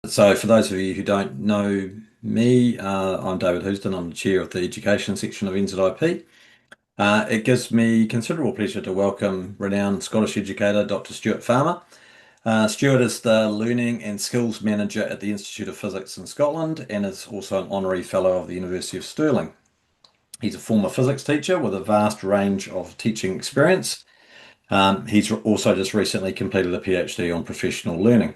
So, for those of you who don't know me, I'm David Houston. I'm the chair of the education section of NZIP. It gives me considerable pleasure to welcome renowned Scottish educator Dr. Stuart Farmer. Stuart is the Learning and Skills Manager at the Institute of Physics in Scotland and is also an honorary fellow of the University of Stirling. He's a former physics teacher with a vast range of teaching experience. He's also just recently completed a PhD on professional learning.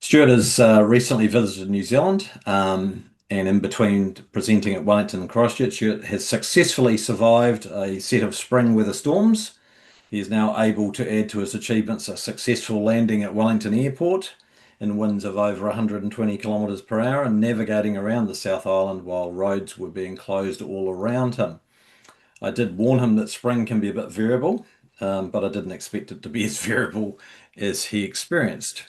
Stuart has recently visited New Zealand, and in between presenting at Wellington and Christchurch, Stuart has successfully survived a set of spring weather storms. He is now able to add to his achievements a successful landing at Wellington Airport in winds of over 120 kilometres per hour and navigating around the South Island while roads were being closed all around him. I did warn him that spring can be a bit variable, but I didn't expect it to be as variable as he experienced.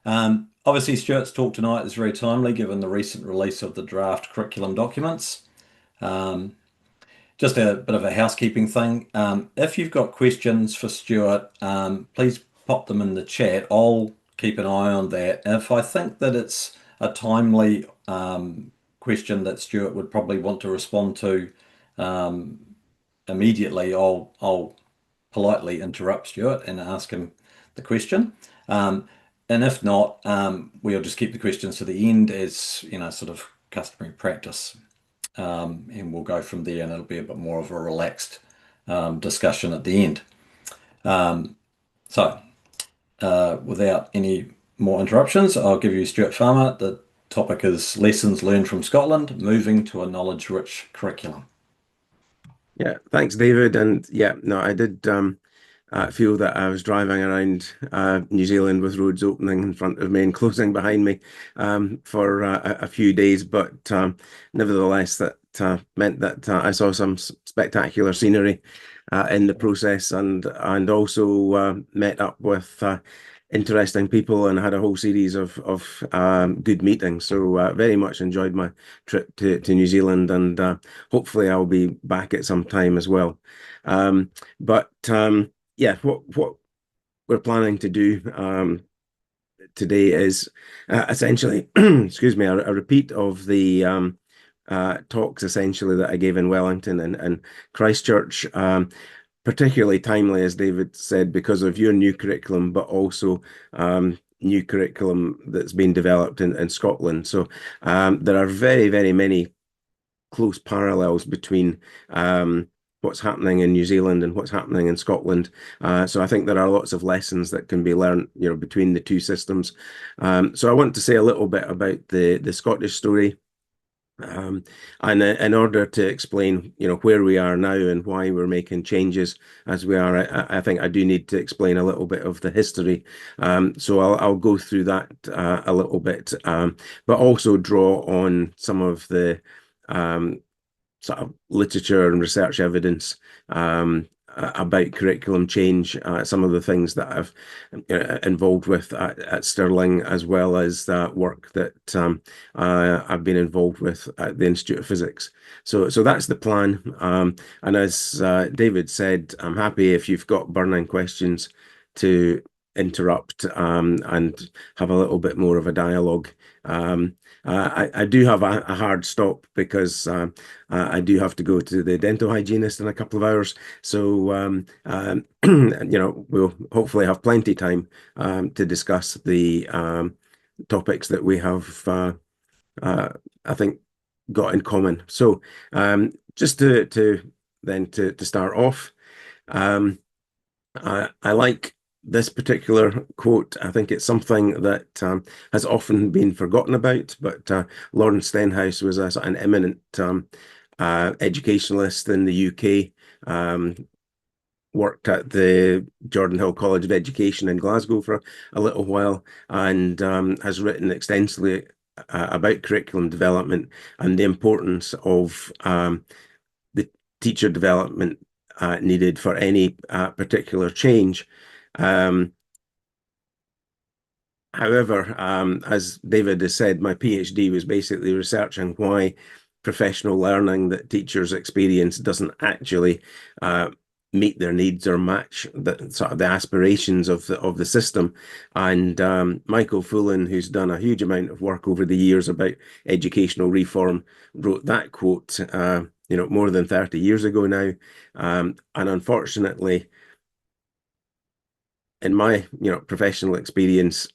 Obviously, Stuart's talk tonight is very timely given the recent release of the draft curriculum documents. Um, just a bit of a housekeeping thing. If you've got questions for Stuart, please pop them in the chat. I'll keep an eye on that. If I think that it's a timely question that Stuart would probably want to respond to um, immediately, I'll politely interrupt Stuart and ask him the question. Um, and if not, we'll just keep the questions to the end as, sort of customary practice. And we'll go from there and it'll be a bit more of a relaxed discussion at the end. So without any more interruptions, I'll give you Stuart Farmer. The topic is Lessons Learned from Scotland, Moving to a Knowledge-Rich Curriculum. Yeah, thanks, David. And yeah, no, I did feel that I was driving around New Zealand with roads opening in front of me and closing behind me for a few days, but nevertheless, that meant that I saw some spectacular scenery in the process, and also met up with interesting people and had a whole series of good meetings. So very much enjoyed my trip to New Zealand, and hopefully I'll be back at some time as well. But yeah, what we're planning to do today is essentially, excuse me, a repeat of the talks essentially that I gave in Wellington and Christchurch. Particularly timely, as David said, because of your new curriculum, but also new curriculum that's been developed in Scotland. So there are very, very many close parallels between what's happening in New Zealand and what's happening in Scotland. So I think there are lots of lessons that can be learned, between the two systems. So I want to say a little bit about the Scottish story. And in order to explain, where we are now and why we're making changes as we are, I think I do need to explain a little bit of the history. So I'll go through that a little bit, but also draw on some of the sort of literature and research evidence about curriculum change, some of the things that I've involved with at Stirling, as well as work that I've been involved with at the Institute of Physics. So that's the plan. And as David said, I'm happy if you've got burning questions to interrupt and have a little bit more of a dialogue. I do have a hard stop because I do have to go to the dental hygienist in a couple of hours. So, we'll hopefully have plenty of time to discuss the topics that we have, I think, got in common. So, just to start off, I like this particular quote. I think it's something that has often been forgotten about, but Lawrence Stenhouse was an eminent educationalist in the UK, worked at the Jordan Hill College of Education in Glasgow for a little while, and has written extensively about curriculum development and the importance of the teacher development needed for any particular change. However, as David has said, my PhD was basically researching why professional learning that teachers experience doesn't actually meet their needs or match the sort of the aspirations of the system. And Michael Fullan, who's done a huge amount of work over the years about educational reform, wrote that quote, more than 30 years ago now. And unfortunately, in my professional experience,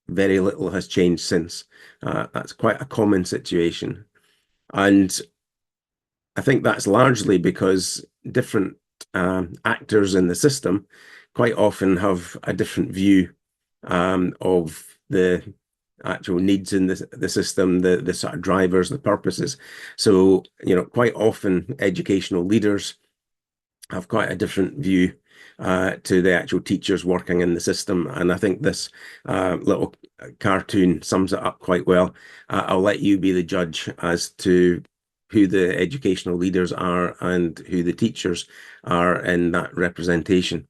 very little has changed since. That's quite a common situation. And I think that's largely because different actors in the system quite often have a different view of the actual needs in the system, the sort of drivers, the purposes. So, quite often educational leaders have quite a different view to the actual teachers working in the system. And I think this little cartoon sums it up quite well. I'll let you be the judge as to who the educational leaders are and who the teachers are in that representation.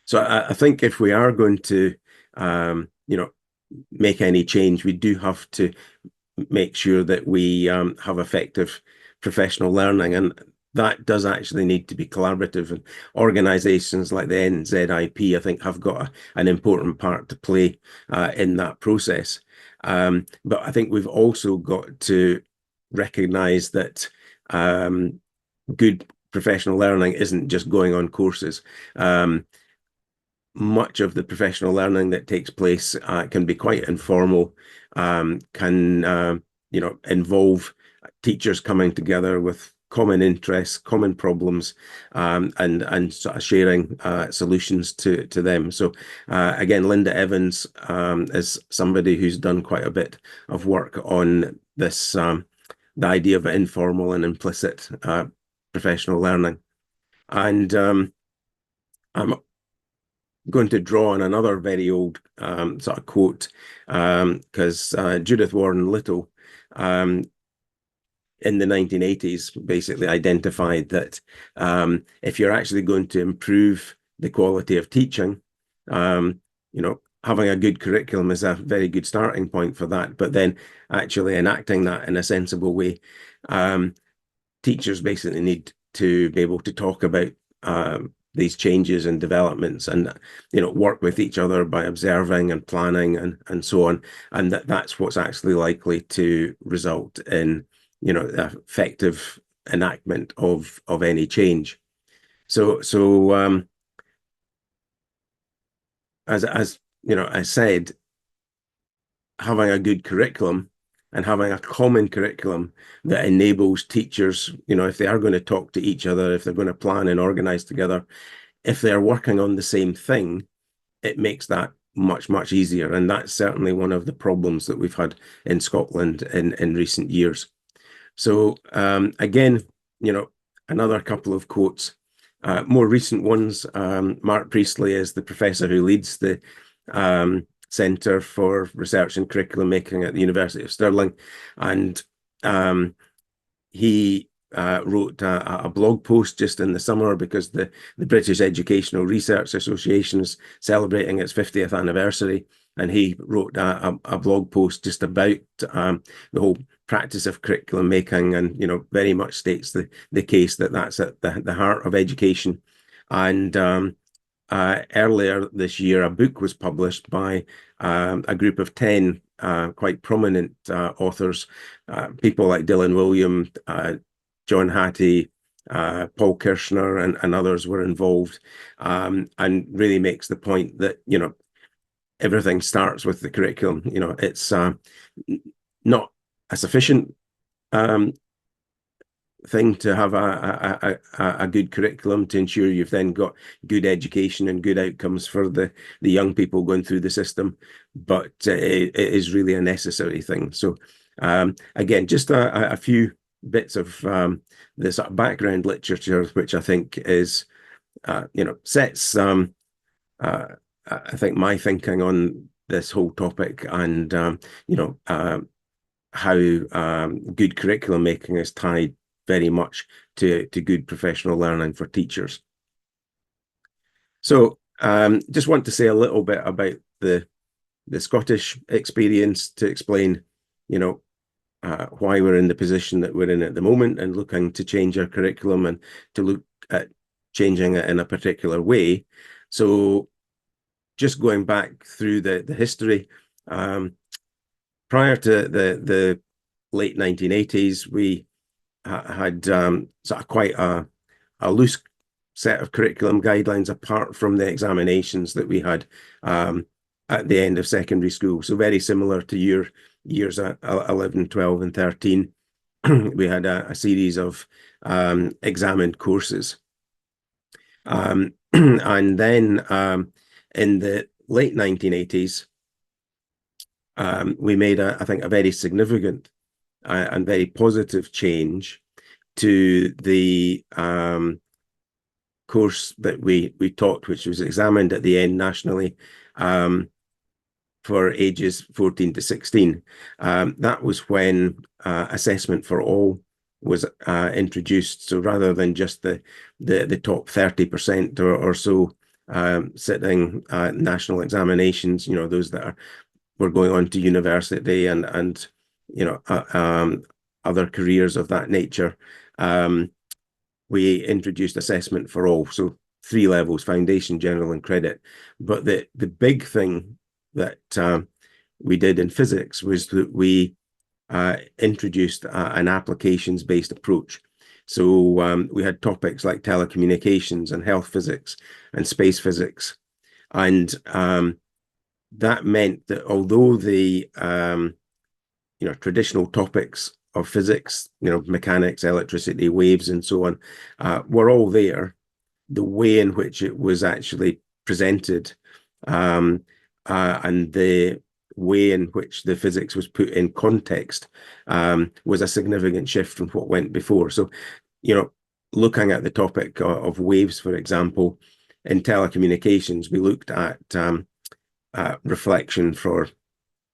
So I think if we are going to, make any change, we do have to make sure that we have effective professional learning. And that does actually need to be collaborative. And organizations like the NZIP, I think, have got an important part to play in that process. But I think we've also got to recognize that good professional learning isn't just going on courses. Much of the professional learning that takes place can be quite informal, can involve teachers coming together with common interests, common problems, and sort of sharing solutions to them. So again, Linda Evans is somebody who's done quite a bit of work on this, the idea of informal and implicit professional learning. And I'm going to draw on another very old sort of quote because Judith Warren Little in the 1980s basically identified that if you're actually going to improve the quality of teaching, having a good curriculum is a very good starting point for that. But then actually enacting that in a sensible way, teachers basically need to be able to talk about these changes and developments and work with each other by observing and planning and so on, and that's what's actually likely to result in effective enactment of any change. So as I said, having a good curriculum and having a common curriculum that enables teachers, if they are going to talk to each other, if they're going to plan and organize together, if they're working on the same thing, it makes that much, much easier. And that's certainly one of the problems that we've had in Scotland in recent years. So again, another couple of quotes. More recent ones, Mark Priestley is the professor who leads the Centre for Research and Curriculum Making at the University of Stirling. And he wrote a blog post just in the summer because the British Educational Research Association is celebrating its 50th anniversary. And he wrote a blog post just about the whole practice of curriculum making, and very much states the case that that's at the heart of education. And earlier this year, a book was published by a group of 10 quite prominent authors, people like Dylan William, John Hattie, Paul Kirshner, and others were involved, and really makes the point that everything starts with the curriculum. It's not a sufficient thing to have a good curriculum to ensure you've then got good education and good outcomes for the young people going through the system, but it is really a necessary thing. So again, just a few bits of the sort of background literature, which I think is sets I think my thinking on this whole topic, and how good curriculum making is tied very much to good professional learning for teachers. So just want to say a little bit about the Scottish experience to explain, why we're in the position that we're in at the moment and looking to change our curriculum and to look at changing it in a particular way. So just going back through the history, prior to the late 1980s, we had sort of quite a loose set of curriculum guidelines apart from the examinations that we had at the end of secondary school. So very similar to your years at 11, 12, and 13. We had a series of examined courses. And then in the late 1980s, we made, I think, a very significant and very positive change to the course that we taught, which was examined at the end nationally for ages 14 to 16. That was when assessment for all was introduced. So rather than just the top 30% or so sitting national examinations, those that were going on to university and other careers of that nature, we introduced assessment for all. So 3 levels: foundation, general, and credit. But the big thing that we did in physics was that we introduced an applications-based approach. So we had topics like telecommunications and health physics and space physics. And that meant that although the traditional topics of physics, mechanics, electricity, waves, and so on, were all there, the way in which it was actually presented and the way in which the physics was put in context was a significant shift from what went before. So, looking at the topic of waves, for example, in telecommunications, we looked at reflection through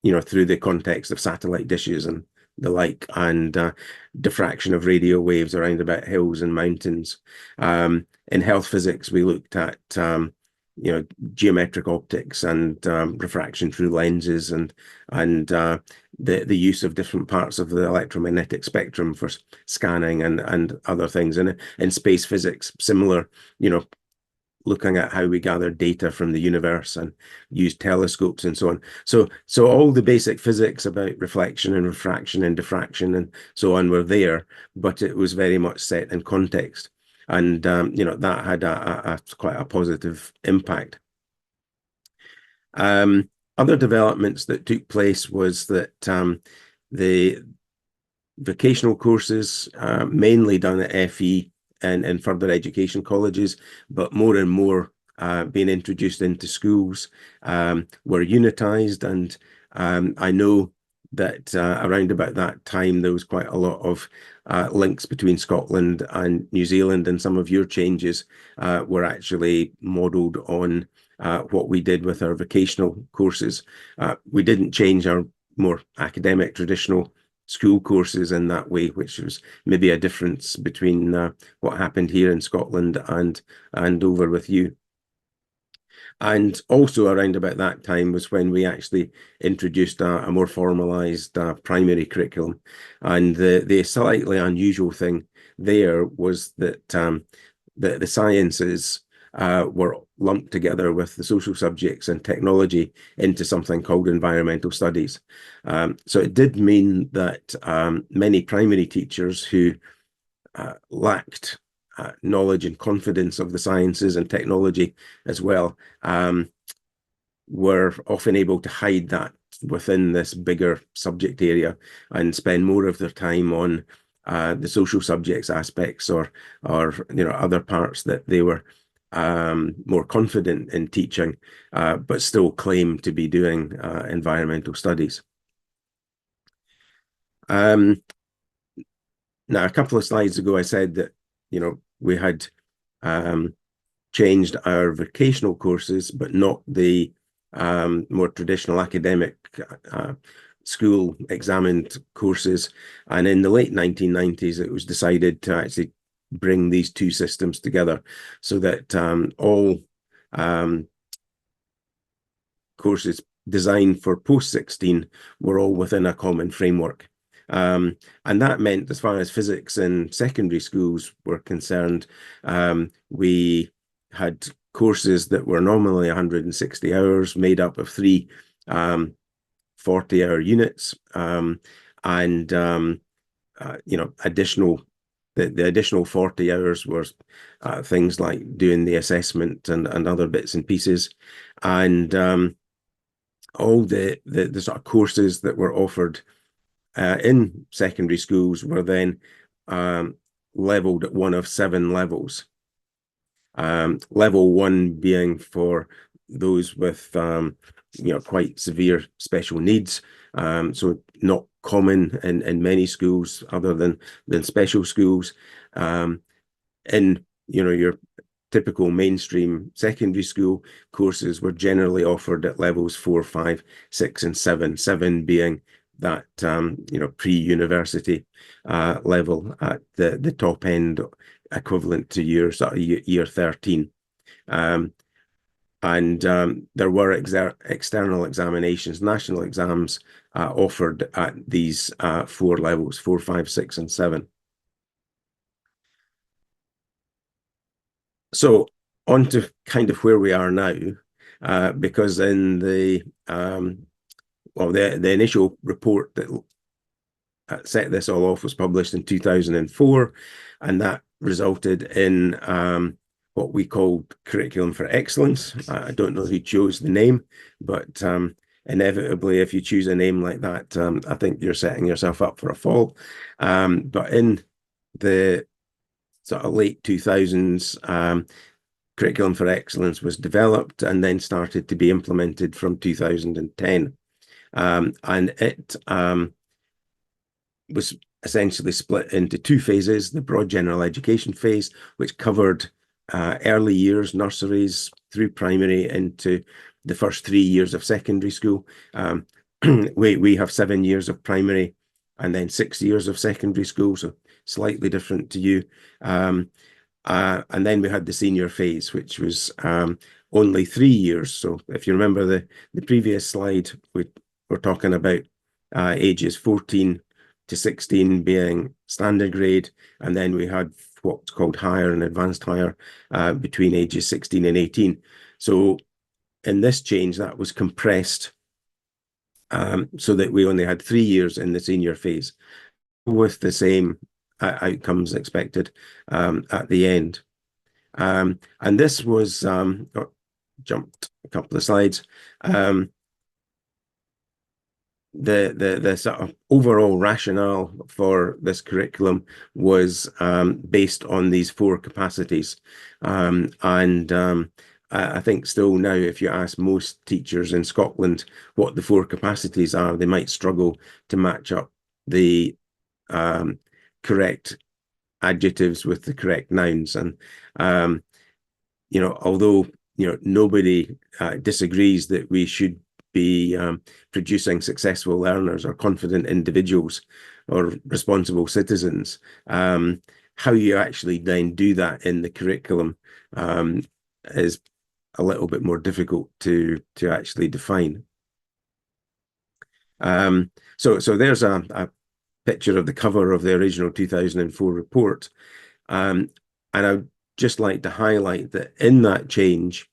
the context of satellite dishes and the like, and diffraction of radio waves around about hills and mountains. In health physics, we looked at geometric optics and refraction through lenses and the use of different parts of the electromagnetic spectrum for scanning and other things. And in space physics, similar, looking at how we gather data from the universe and use telescopes and so on. So all the basic physics about reflection and refraction and diffraction and so on were there, but it was very much set in context. And, that had a quite a positive impact. Other developments that took place was that the vocational courses, mainly done at FE and further education colleges, but more and more being introduced into schools, were unitized. And I know that around about that time, there was quite a lot of links between Scotland and New Zealand, and some of your changes were actually modelled on what we did with our vocational courses. We didn't change our more academic traditional school courses in that way, which was maybe a difference between what happened here in Scotland and over with you. And also around about that time was when we actually introduced a more formalized primary curriculum. And the slightly unusual thing there was that the sciences were lumped together with the social subjects and technology into something called environmental studies. So it did mean that many primary teachers who lacked knowledge and confidence of the sciences and technology as well were often able to hide that within this bigger subject area and spend more of their time on the social subjects aspects or other parts that they were more confident in teaching, but still claim to be doing environmental studies. Now, a couple of slides ago, I said that, we had changed our vocational courses, but not the more traditional academic school examined courses. And in the late 1990s, it was decided to actually bring these two systems together so that all courses designed for post-16 were all within a common framework. And that meant, as far as physics in secondary schools were concerned, we had courses that were normally 160 hours made up of three 40-hour units, and additional the additional 40 hours were things like doing the assessment and other bits and pieces, and all the sort of courses that were offered in secondary schools were then leveled at one of seven levels. Level one being for those with quite severe special needs, so not common in many schools other than special schools. In your typical mainstream secondary school, courses were generally offered at levels 4, 5, 6, and 7. 7 being that pre-university level at the top end, equivalent to your sort of year 13. And there were external examinations, national exams offered at these four levels: 4, 5, 6, and 7. So on to kind of where we are now, because in the initial report that set this all off was published in 2004, and that resulted in what we called Curriculum for Excellence. I don't know who chose the name, but inevitably, if you choose a name like that, I think you're setting yourself up for a fall. But in the sort of late 2000s, Curriculum for Excellence was developed and then started to be implemented from 2010. And it was essentially split into two phases: the broad general education phase, which covered early years, nurseries through primary into the first 3 years of secondary school. We have 7 years of primary and then 6 years of secondary school, so slightly different to you. And then we had the senior phase, which was only 3 years. So if you remember the previous slide, we were talking about ages 14 to 16 being standard grade, and then we had what's called higher and advanced higher between ages 16 and 18. So in this change, that was compressed so that we only had 3 years in the senior phase, with the same outcomes expected at the end. And this was jumped a couple of slides. The sort of overall rationale for this curriculum was based on these four capacities. I think still now, if you ask most teachers in Scotland what the four capacities are, they might struggle to match up the correct adjectives with the correct nouns. And although nobody disagrees that we should be producing successful learners or confident individuals or responsible citizens, how you actually then do that in the curriculum is a little bit more difficult to actually define. So there's a picture of the cover of the original 2004 report, and I'd just like to highlight that in that change,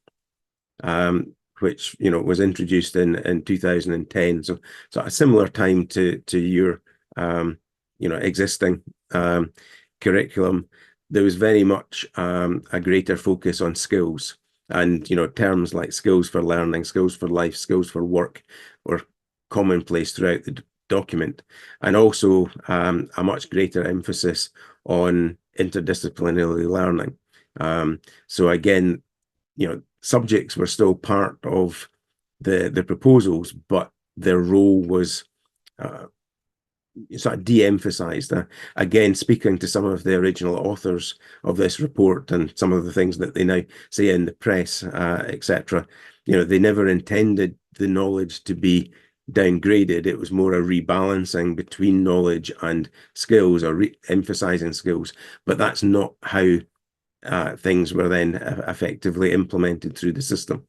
which was introduced in 2010, so a similar time to your existing curriculum, there was very much a greater focus on skills, and terms like skills for learning, skills for life, skills for work were commonplace throughout the document, and also a much greater emphasis on interdisciplinary learning. So again, subjects were still part of the proposals, but their role was sort of de-emphasized. Again, speaking to some of the original authors of this report and some of the things that they now say in the press, etc., they never intended the knowledge to be downgraded. It was more a rebalancing between knowledge and skills, or emphasizing skills. But that's not how things were then effectively implemented through the system.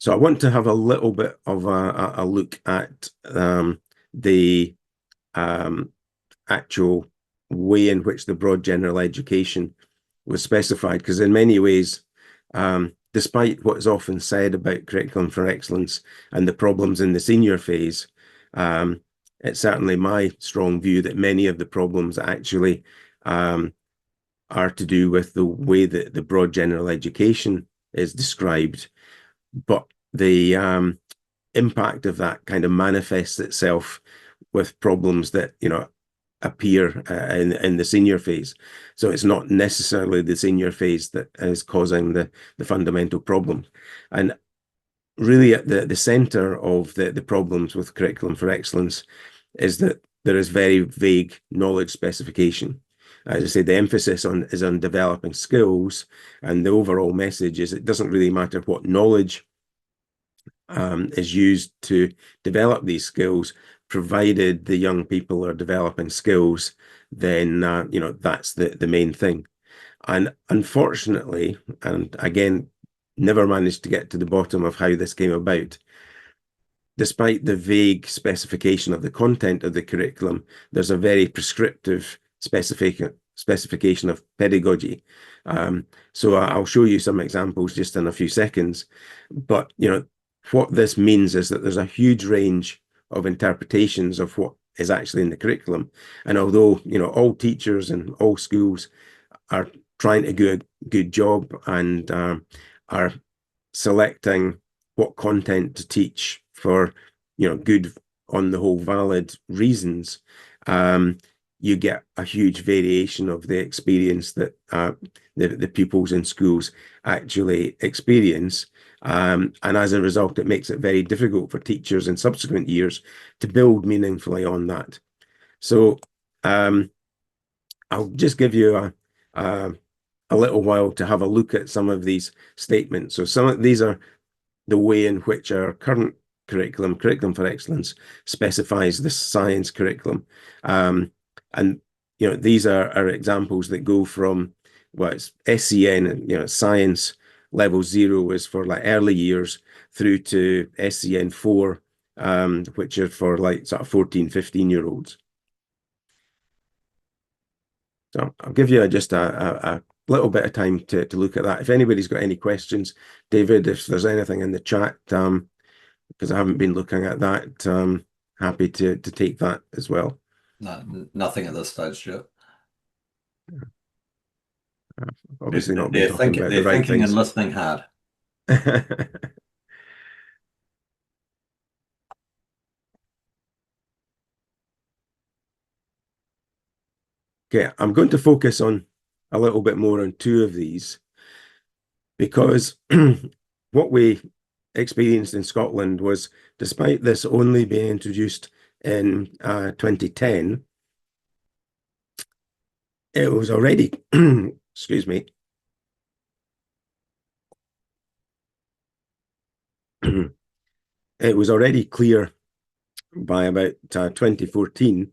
So I want to have a little bit of a look at the um, actual way in which the broad general education was specified, because in many ways, despite what is often said about curriculum for excellence and the problems in the senior phase, it's certainly my strong view that many of the problems actually are to do with the way that the broad general education is described, but the impact of that kind of manifests itself with problems that appear in the senior phase. So it's not necessarily the senior phase that is causing the fundamental problem. And really at the center of the problems with curriculum for excellence is that there is very vague knowledge specification. As I say, the emphasis is on developing skills, and the overall message is it doesn't really matter what knowledge is used to develop these skills, provided the young people are developing skills, then that's the main thing. And unfortunately, and again, never managed to get to the bottom of how this came about, despite the vague specification of the content of the curriculum, there's a very prescriptive specification of pedagogy. So I'll show you some examples just in a few seconds. But what this means is that there's a huge range of interpretations of what is actually in the curriculum. And although all teachers and all schools are trying to do a good job and are selecting what content to teach for good, on the whole, valid reasons, you get a huge variation of the experience that the pupils in schools actually experience. And as a result, it makes it very difficult for teachers in subsequent years to build meaningfully on that. So I'll just give you a little while to have a look at some of these statements. So some of these are the way in which our current curriculum for excellence, specifies the science curriculum. And these are examples that go from it's SCN, science level 0 is for like early years, through to SCN 4, which are for like sort of 14, 15-year-olds. So I'll give you just a little bit of time to look at that. If anybody's got any questions, David, if there's anything in the chat, because I haven't been looking at that, happy to take that as well. No, nothing at this stage, Stuart. Obviously not been talking about the they're right thinking and things. listening hard. Okay, I'm going to focus on a little bit more on two of these, because what we experienced in Scotland was, despite this only being introduced in 2010, it was already, excuse me, it was already clear by about 2014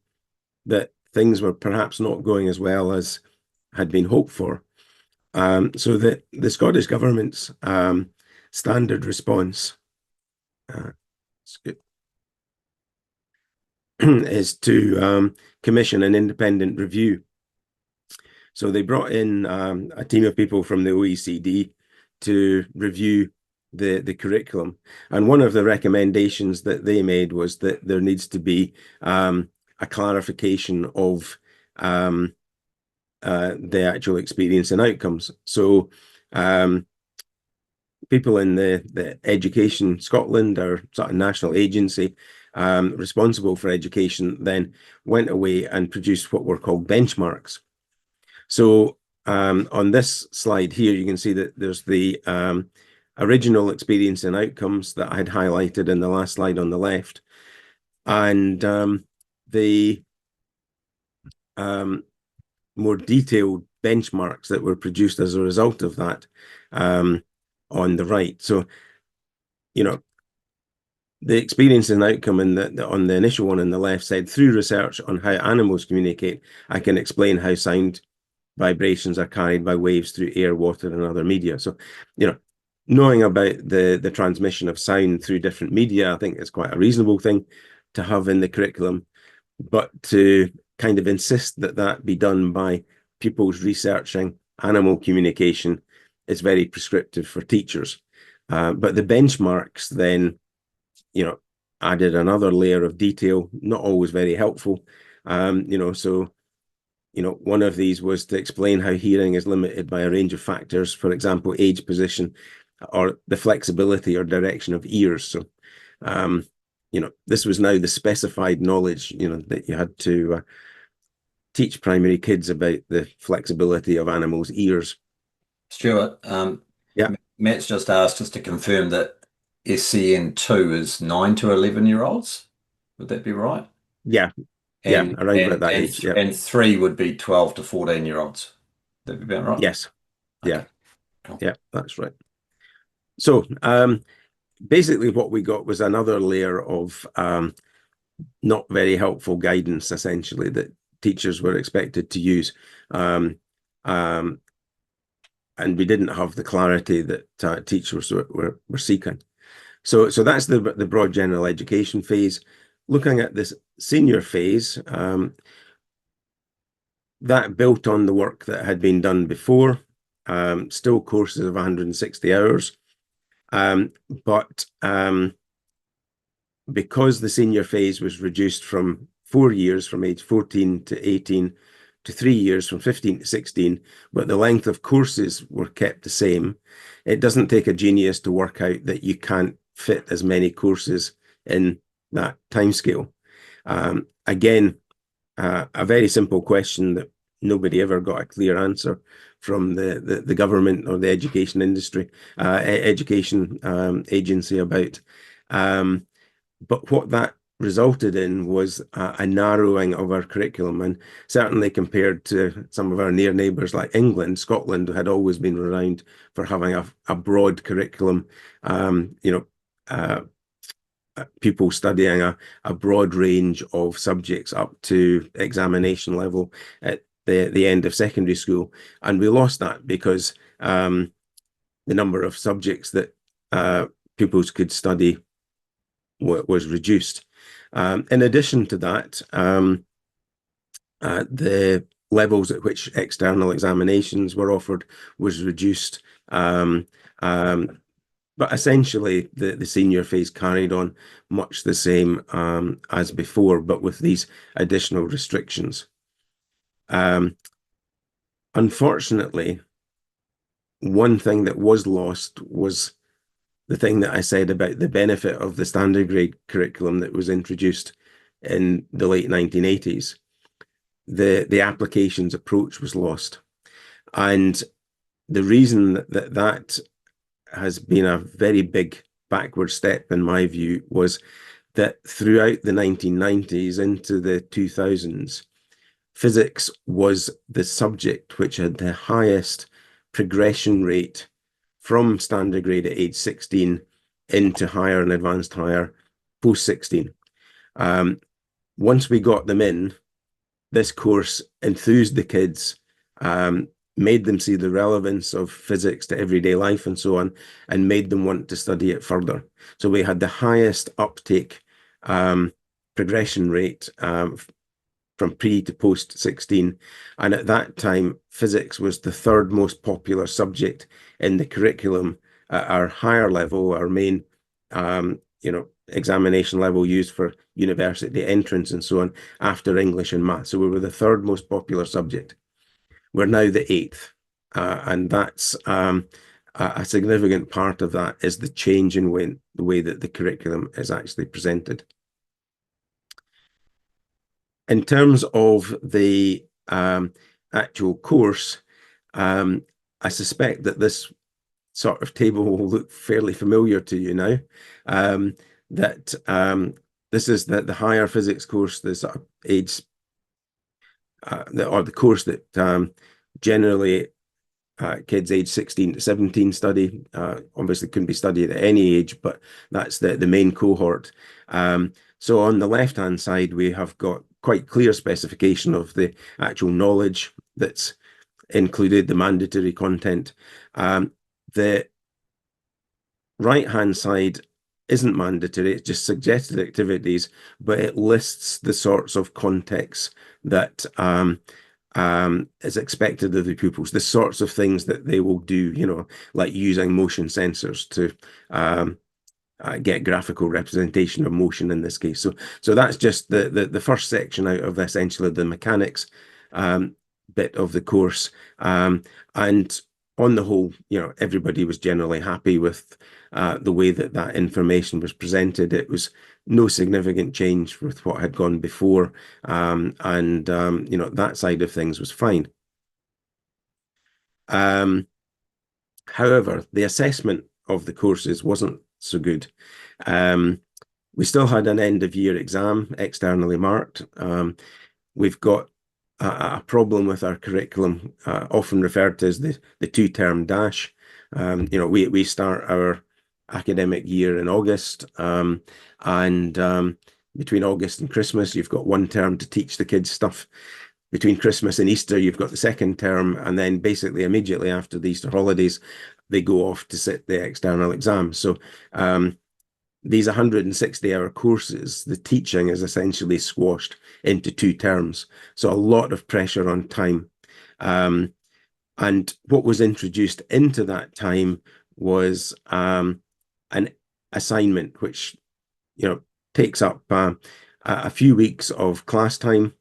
that things were perhaps not going as well as had been hoped for. So the Scottish government's standard response is to commission an independent review. So they brought in a team of people from the OECD to review the curriculum. And one of the recommendations that they made was that there needs to be a clarification of the actual experience and outcomes. So people in the Education Scotland, our sort of national agency responsible for education, then went away and produced what were called benchmarks. So on this slide here, you can see that there's the original experience and outcomes that I had highlighted in the last slide on the left, and the more detailed benchmarks that were produced as a result of that on the right. So, the experience and outcome on the initial one on the left said, through research on how animals communicate, I can explain how sound vibrations are carried by waves through air, water, and other media. So, knowing about the transmission of sound through different media, I think is quite a reasonable thing to have in the curriculum. But to kind of insist that that be done by pupils researching animal communication is very prescriptive for teachers. But the benchmarks then, you know, added another layer of detail, not always very helpful. So one of these was to explain how hearing is limited by a range of factors, for example, age, position, or the flexibility or direction of ears. So, this was now the specified knowledge, that you had to teach primary kids about the flexibility of animals' ears. Stuart, Yeah, Matt's just asked us to confirm that SCN2 is 9 to 11-year-olds. Would that be right? yeah, yeah, And around about and that and age. Yeah, and 3 would be 12 to 14-year-olds. That be about right? yes, yeah, Okay, cool. yeah, that's right. So, basically, what we got was another layer of not very helpful guidance, essentially, that teachers were expected to use. Um, um, and we didn't have the clarity that teachers were seeking. So that's the broad general education phase. Looking at this senior phase, that built on the work that had been done before, still courses of 160 hours. But because the senior phase was reduced from 4 years, from age 14 to 18, to 3 years, from 15 to 16, but the length of courses were kept the same, it doesn't take a genius to work out that you can't fit as many courses in that timescale. Again, a very simple question that nobody ever got a clear answer from the government or the education industry, education agency about. But what that resulted in was a narrowing of our curriculum. And certainly compared to some of our near neighbours like England, Scotland had always been renowned for having a broad curriculum, um, you know, uh, people studying a broad range of subjects up to examination level at the end of secondary school. And we lost that because the number of subjects that pupils could study was reduced. In addition to that, the levels at which external examinations were offered was reduced. But essentially, the senior phase carried on much the same as before, but with these additional restrictions. Unfortunately, one thing that was lost was the thing that I said about the benefit of the standard grade curriculum that was introduced in the late 1980s. The applications approach was lost. And the reason that has been a very big backward step, in my view, was that throughout the 1990s into the 2000s, physics was the subject which had the highest progression rate from standard grade at age 16 into higher and advanced higher post 16. Once we got them in, this course enthused the kids, made them see the relevance of physics to everyday life and so on, and made them want to study it further. So we had the highest uptake progression rate from pre to post 16. And at that time, physics was the third most popular subject in the curriculum at our higher level, our main, examination level used for university entrance and so on, after English and math. So we were the third most popular subject. We're now the eighth. And that's a significant part of that is the change in the way that the curriculum is actually presented. In terms of the actual course, I suspect that this sort of table will look fairly familiar to you now. That this is the higher physics course, the sort of age, or the course that generally kids age 16 to 17 study. Obviously couldn't be studied at any age, but that's the main cohort. So on the left-hand side, we have got quite clear specification of the actual knowledge that's included, the mandatory content. The right-hand side isn't mandatory, it's just suggested activities, but it lists the sorts of contexts that is expected of the pupils, the sorts of things that they will do, like using motion sensors to um, get graphical representation of motion in this case. So that's just the first section out of essentially the mechanics um, bit of the course. And on the whole, everybody was generally happy with the way that that information was presented. It was no significant change with what had gone before, and that side of things was fine. Um, However, the assessment of the courses wasn't so good. Um, we still had an end of year exam externally marked. We've got a problem with our curriculum, often referred to as the two-term dash. We start our academic year in August, and between August and Christmas, you've got one term to teach the kids stuff. Between Christmas and Easter, you've got the second term, and then basically immediately after the Easter holidays, they go off to sit the external exam. So these 160-hour courses, the teaching is essentially squashed into 2 terms. So a lot of pressure on time. And what was introduced into that time was an assignment, which takes up a few weeks of class time.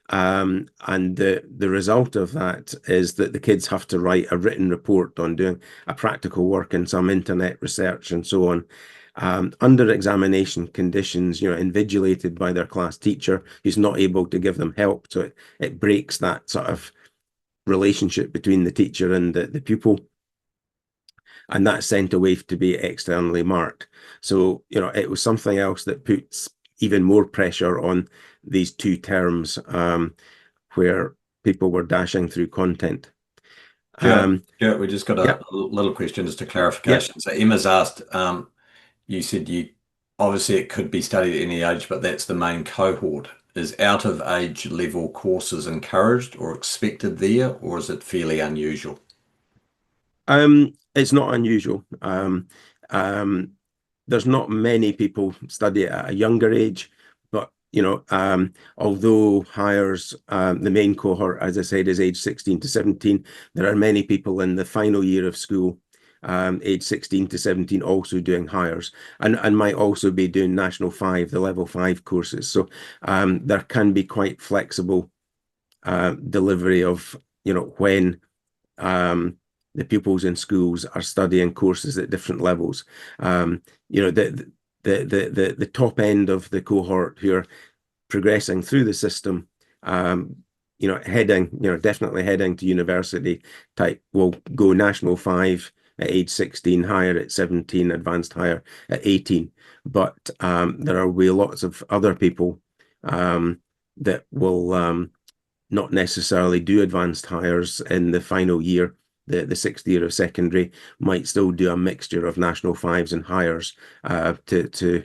And the result of that is that the kids have to write a written report on doing a practical work and some internet research and so on, under examination conditions, invigilated by their class teacher, who's not able to give them help. So it breaks that sort of relationship between the teacher and the pupil. And that's sent away to be externally marked. So, it was something else that puts even more pressure on these 2 terms, where people were dashing through content. Stuart, we just got Yeah. a little question just a Yeah. clarification. So Emma's asked, you said you obviously it could be studied at any age, but that's the main cohort. Is out of age level courses encouraged or expected there, or is it fairly unusual? It's not unusual. Um, there's not many people study at a younger age, but although hires, the main cohort, as I said, is age 16 to 17, there are many people in the final year of school, age 16 to 17, also doing hires, and might also be doing National 5, the level 5 courses. So there can be quite flexible delivery of, when the pupils in schools are studying courses at different levels. The top end of the cohort who are progressing through the system, definitely heading to university type, will go National 5 at age 16, higher at 17, advanced higher at 18. But there will be lots of other people that will not necessarily do advanced hires in the final year. The sixth year of secondary might still do a mixture of National 5s and hires to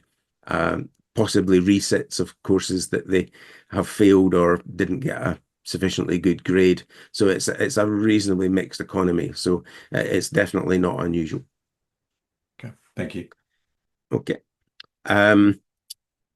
possibly resets of courses that they have failed or didn't get a sufficiently good grade. So it's a reasonably mixed economy. So it's definitely not unusual. Okay, thank you. Okay. Um,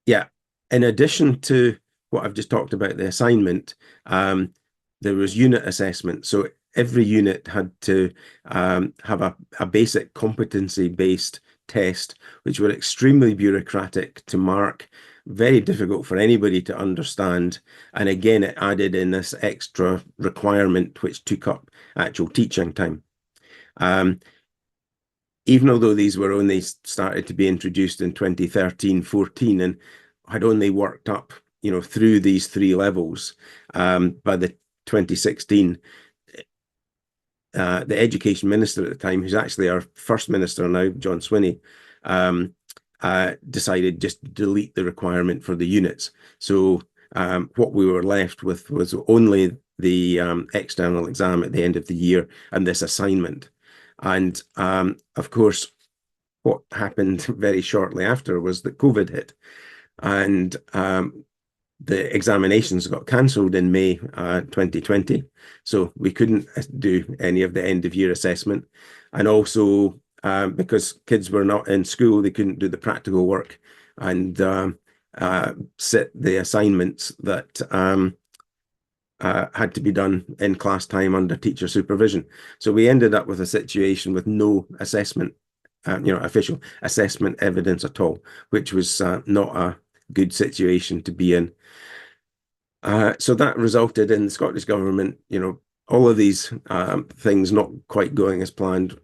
yeah. In addition to what I've just talked about, the assignment, there was unit assessment. So every unit had to have a basic competency-based test, which were extremely bureaucratic to mark, very difficult for anybody to understand. And again, it added in this extra requirement, which took up actual teaching time. Even although these were only started to be introduced in 2013-14 and had only worked up, through these 3 levels, by the 2016, the education minister at the time, who's actually our first minister now, John Swinney, decided just to delete the requirement for the units. So what we were left with was only the external exam at the end of the year and this assignment. And of course, what happened very shortly after was that COVID hit, and the examinations got cancelled in May 2020. So we couldn't do any of the end of year assessment. And also because kids were not in school, they couldn't do the practical work and sit the assignments that had to be done in class time under teacher supervision. So we ended up with a situation with no assessment, official assessment evidence at all, which was not a good situation to be in. So that resulted in the Scottish government, all of these things not quite going as planned.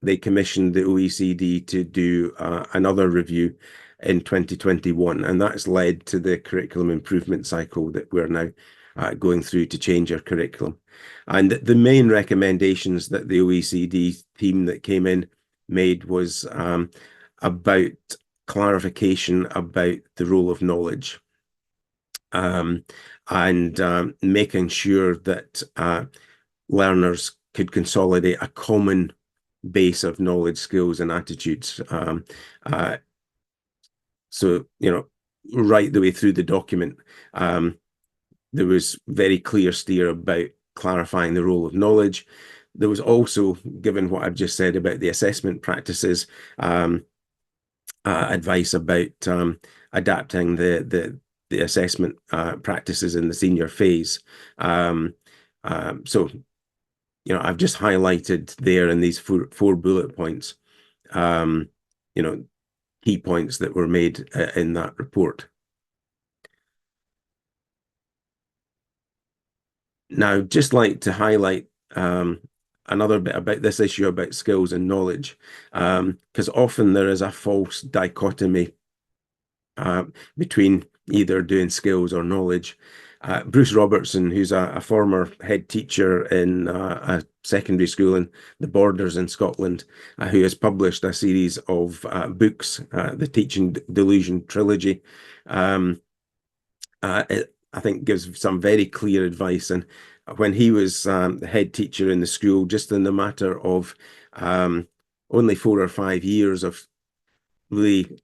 They commissioned the OECD to do another review in 2021, and that's led to the curriculum improvement cycle that we're now going through to change our curriculum. And the main recommendations that the OECD team that came in made was about clarification about the role of knowledge, and making sure that learners could consolidate a common base of knowledge, skills, and attitudes. So, right the way through the document, there was very clear steer about clarifying the role of knowledge. There was also, given what I've just said about the assessment practices, advice about adapting the assessment practices in the senior phase. So, I've just highlighted there in these four bullet points, key points that were made in that report. Now, just like to highlight another bit about this issue about skills and knowledge, because often there is a false dichotomy between either doing skills or knowledge. Bruce Robertson, who's a former head teacher in a secondary school in the Borders in Scotland, who has published a series of books, the Teaching Delusion trilogy, I think gives some very clear advice. And when he was the head teacher in the school, just in the matter of only 4 or 5 years of really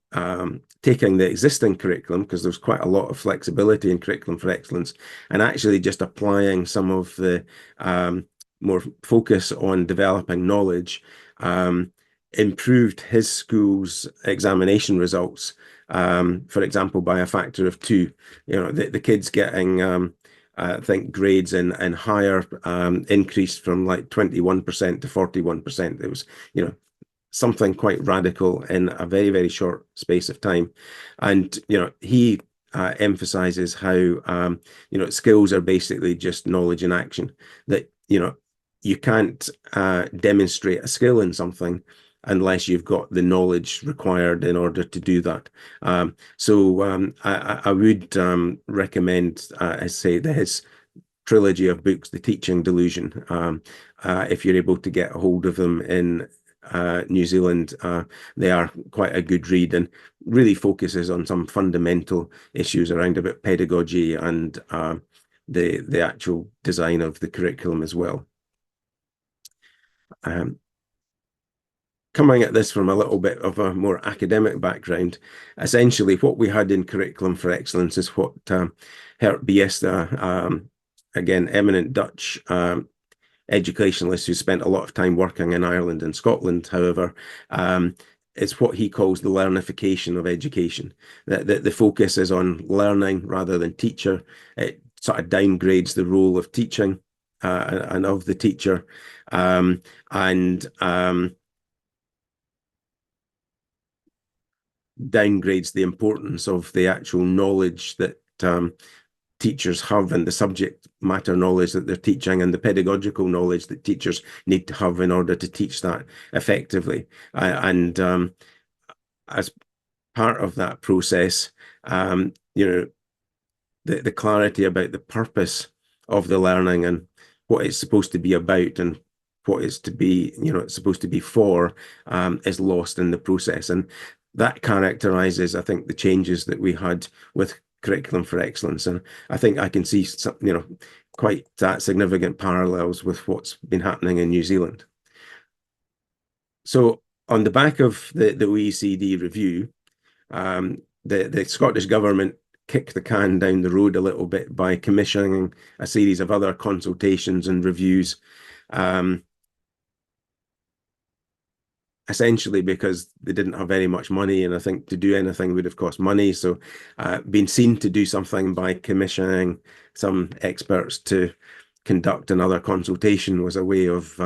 taking the existing curriculum, because there's quite a lot of flexibility in curriculum for excellence, and actually just applying some of the more focus on developing knowledge, improved his school's examination results, for example, by a factor of 2. The kids getting I think grades in higher increased from like 21% to 41%. It was, something quite radical in a very, very short space of time. And, he emphasizes how, skills are basically just knowledge in action, that, you can't demonstrate a skill in something unless you've got the knowledge required in order to do that. So I would recommend, I say, his trilogy of books, The Teaching Delusion, if you're able to get a hold of them in New Zealand. They are quite a good read and really focuses on some fundamental issues around about pedagogy and the actual design of the curriculum as well. Coming at this from a little bit of a more academic background, essentially what we had in Curriculum for Excellence is what Hert Biesta, again, eminent Dutch educationalist who spent a lot of time working in Ireland and Scotland, however, it's what he calls the learnification of education. The focus is on learning rather than teacher. It sort of downgrades the role of teaching and of the teacher, and downgrades the importance of the actual knowledge that teachers have and the subject matter knowledge that they're teaching and the pedagogical knowledge that teachers need to have in order to teach that effectively. And as part of that process, the clarity about the purpose of the learning and what it's supposed to be about and what it's to be, it's supposed to be for, is lost in the process. And that characterizes, I think, the changes that we had with Curriculum for Excellence. And I think I can see some, quite significant parallels with what's been happening in New Zealand. So on the back of the OECD review, the Scottish government kicked the can down the road a little bit by commissioning a series of other consultations and reviews. essentially because they didn't have very much money, and I think to do anything would have cost money. So, being seen to do something by commissioning some experts to conduct another consultation was a way of,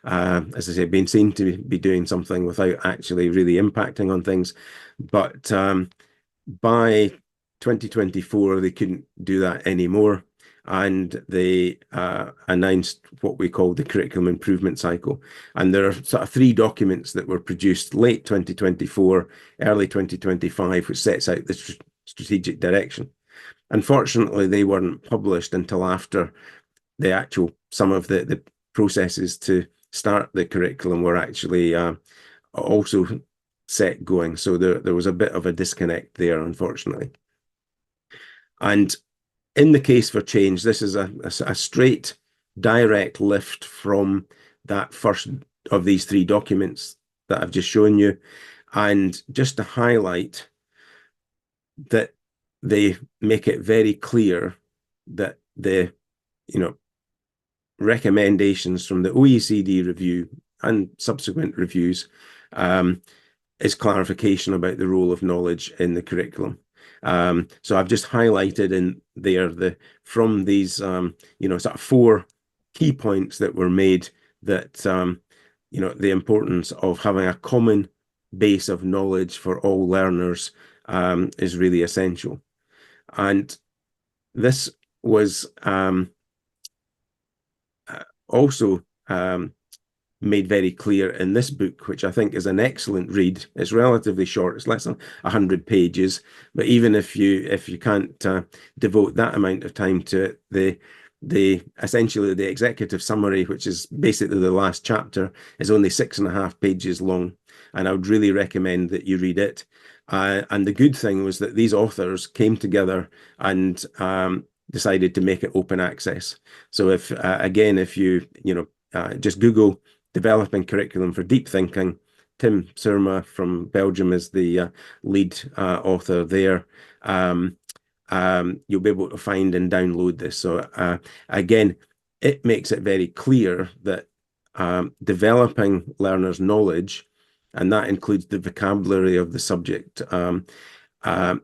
as I say, being seen to be doing something without actually really impacting on things. But by 2024, they couldn't do that anymore. And they announced what we call the curriculum improvement cycle. And there are sort of three documents that were produced late 2024, early 2025, which sets out the strategic direction. Unfortunately, they weren't published until after the actual some of the processes to start the curriculum were actually also set going. So there was a bit of a disconnect there, unfortunately. And in the case for change, this is a straight, direct lift from that first of these three documents that I've just shown you. And just to highlight that they make it very clear that the, you know, recommendations from the OECD review and subsequent reviews is clarification about the role of knowledge in the curriculum. So I've just highlighted in there from these sort of four key points that were made that the importance of having a common base of knowledge for all learners is really essential. And this was also made very clear in this book, which I think is an excellent read. It's relatively short; it's less than 100 pages. But even if you can't devote that amount of time to it, the essentially the executive summary, which is basically the last chapter, is only 6.5 pages long, and I would really recommend that you read it. And the good thing was that these authors came together and decided to make it open access. So if again, if you just Google developing curriculum for deep thinking, Tim Surma from Belgium is the lead author there. You'll be able to find and download this. So again, it makes it very clear that developing learners' knowledge, and that includes the vocabulary of the subject. There are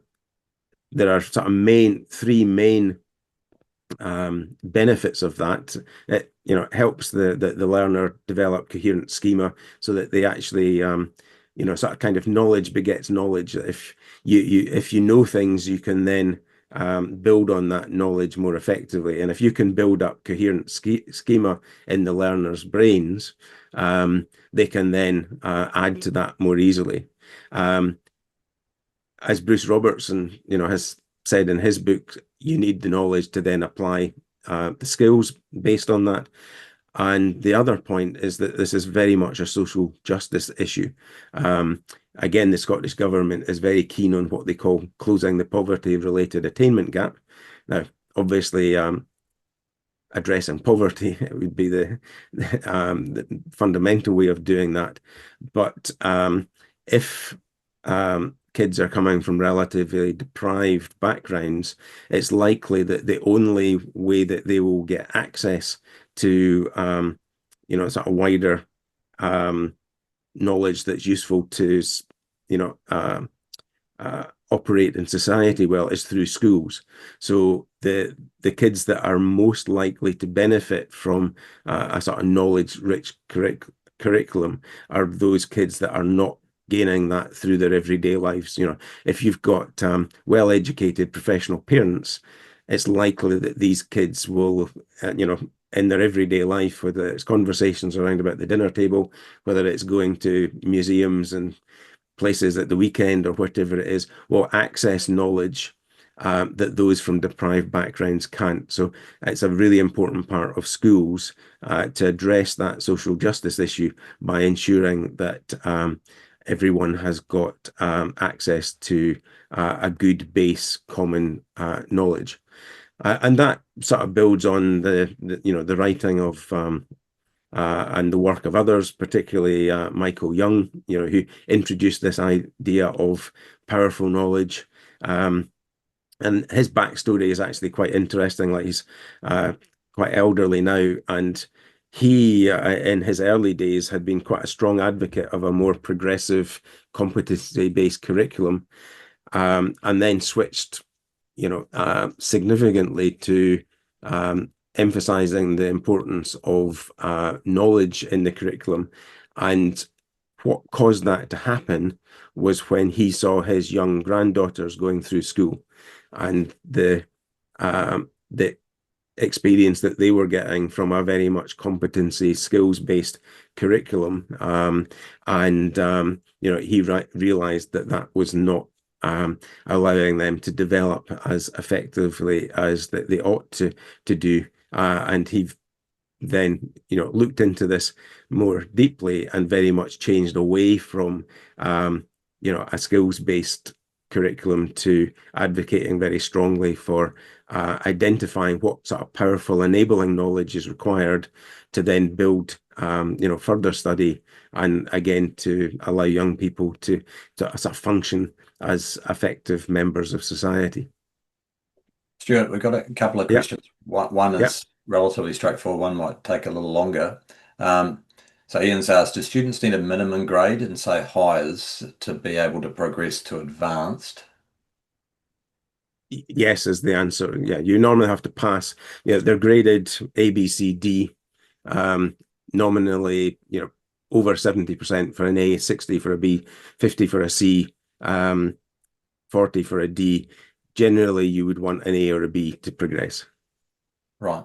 sort of three main benefits of that. It helps the learner develop coherent schema so that they actually sort of kind of knowledge begets knowledge. If you know things, you can then build on that knowledge more effectively. And if you can build up coherent schema in the learner's brains, they can then add to that more easily. As Bruce Robertson, has said in his book, you need the knowledge to then apply the skills based on that. And the other point is that this is very much a social justice issue. Again, the Scottish Government is very keen on what they call closing the poverty-related attainment gap. Now, obviously, addressing poverty would be the fundamental way of doing that. But if kids are coming from relatively deprived backgrounds, it's likely that the only way that they will get access to sort of wider knowledge that's useful to operate in society well is through schools. So the kids that are most likely to benefit from a sort of knowledge-rich curriculum are those kids that are not gaining that through their everyday lives. If you've got well-educated professional parents, it's likely that these kids will, in their everyday life, whether it's conversations around about the dinner table, whether it's going to museums and places at the weekend or whatever it is, will access knowledge that those from deprived backgrounds can't. So it's a really important part of schools to address that social justice issue by ensuring that everyone has got access to a good base common knowledge. And that sort of builds on the writing of and the work of others, particularly Michael Young, who introduced this idea of powerful knowledge. And his backstory is actually quite interesting. Like, he's quite elderly now, and he, in his early days, had been quite a strong advocate of a more progressive competency-based curriculum, and then switched, significantly to emphasizing the importance of knowledge in the curriculum. And what caused that to happen was when he saw his young granddaughters going through school, and the experience that they were getting from a very much competency skills based curriculum, and he realized that that was not allowing them to develop as effectively as that they ought to do, and he then looked into this more deeply and very much changed away from a skills based curriculum to advocating very strongly for identifying what sort of powerful enabling knowledge is required to then build further study, and again to allow young people to sort of function as effective members of society. Stuart, we've got a couple of Yeah, questions. One yeah. is relatively straightforward, one might take a little longer. So Ian's asked, do students need a minimum grade in, say, hires to be able to progress to advanced? Yes is the answer. Yeah, you normally have to pass. Yeah, they're graded A, B, C, D. Nominally, over 70% for an A, 60 for a B, 50 for a C, 40 for a D. Generally, you would want an A or a B to progress. Right.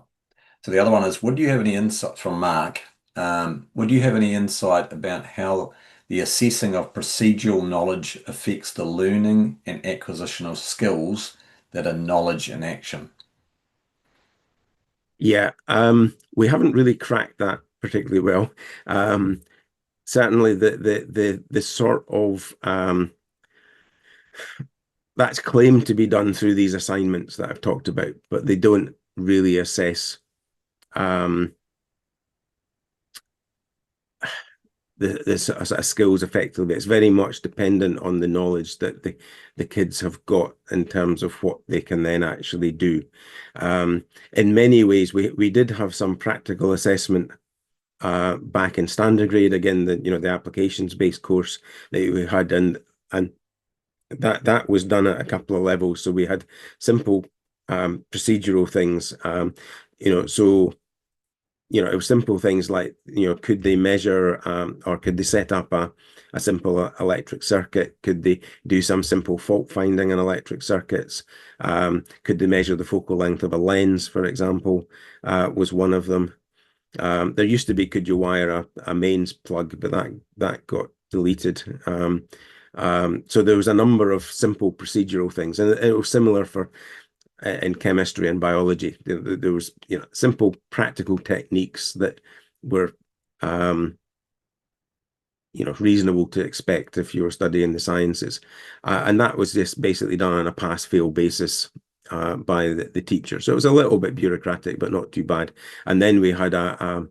So the other one is, would you have any insight from Mark? Would you have any insight about how the assessing of procedural knowledge affects the learning and acquisition of skills that are knowledge in action? Yeah, we haven't really cracked that particularly well. Certainly, the sort of that's claimed to be done through these assignments that I've talked about, but they don't really assess um, the sort of skills effectively. It's very much dependent on the knowledge that the kids have got in terms of what they can then actually do. In many ways, we did have some practical assessment back in standard grade. Again, the applications based course that we had, and that was done at a couple of levels. So we had simple procedural things. So it was simple things like, could they measure or could they set up a simple electric circuit? Could they do some simple fault finding in electric circuits? Could they measure the focal length of a lens, for example, was one of them. There used to be, could you wire a mains plug, but that got deleted. So there was a number of simple procedural things, and it was similar for in chemistry and biology. There was simple practical techniques that were reasonable to expect if you were studying the sciences, and that was just basically done on a pass-fail basis by the teacher. So it was a little bit bureaucratic, but not too bad. And then we had a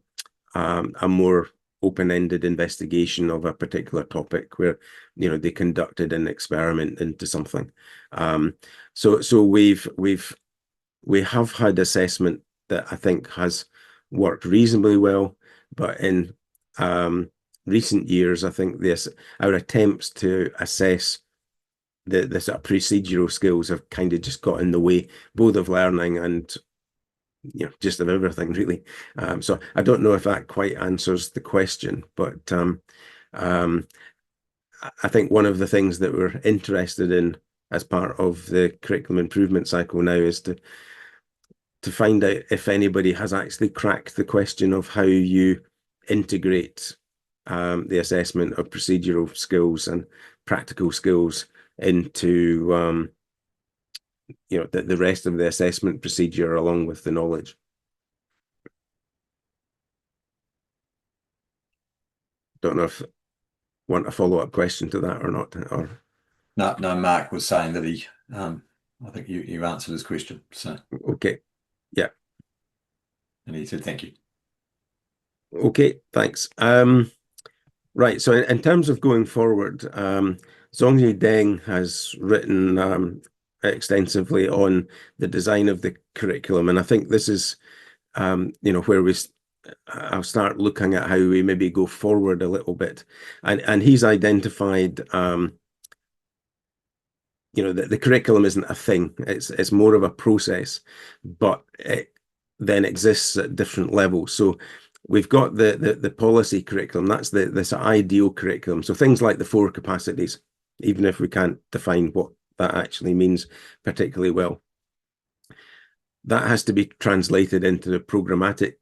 more open-ended investigation of a particular topic where they conducted an experiment into something. So we have had assessment that I think has worked reasonably well, but in recent years, I think our attempts to assess the sort of procedural skills have kind of just got in the way, both of learning and just of everything, really. So I don't know if that quite answers the question, but I think one of the things that we're interested in as part of the curriculum improvement cycle now is to find out if anybody has actually cracked the question of how you integrate the assessment of procedural skills and practical skills into the rest of the assessment procedure along with the knowledge. Don't know if want a follow-up question to that or not. Or No, Mark was saying that I think you answered his question. So, okay, yeah, and he said thank you. okay, thanks. Right, so in terms of going forward, Zhongyi Deng has written extensively on the design of the curriculum, and I think this is where I'll start looking at how we maybe go forward a little bit. And he's identified, the curriculum isn't a thing. It's more of a process, but it then exists at different levels. So we've got the policy curriculum. That's this ideal curriculum. So things like the four capacities, even if we can't define what that actually means particularly well, that has to be translated into the programmatic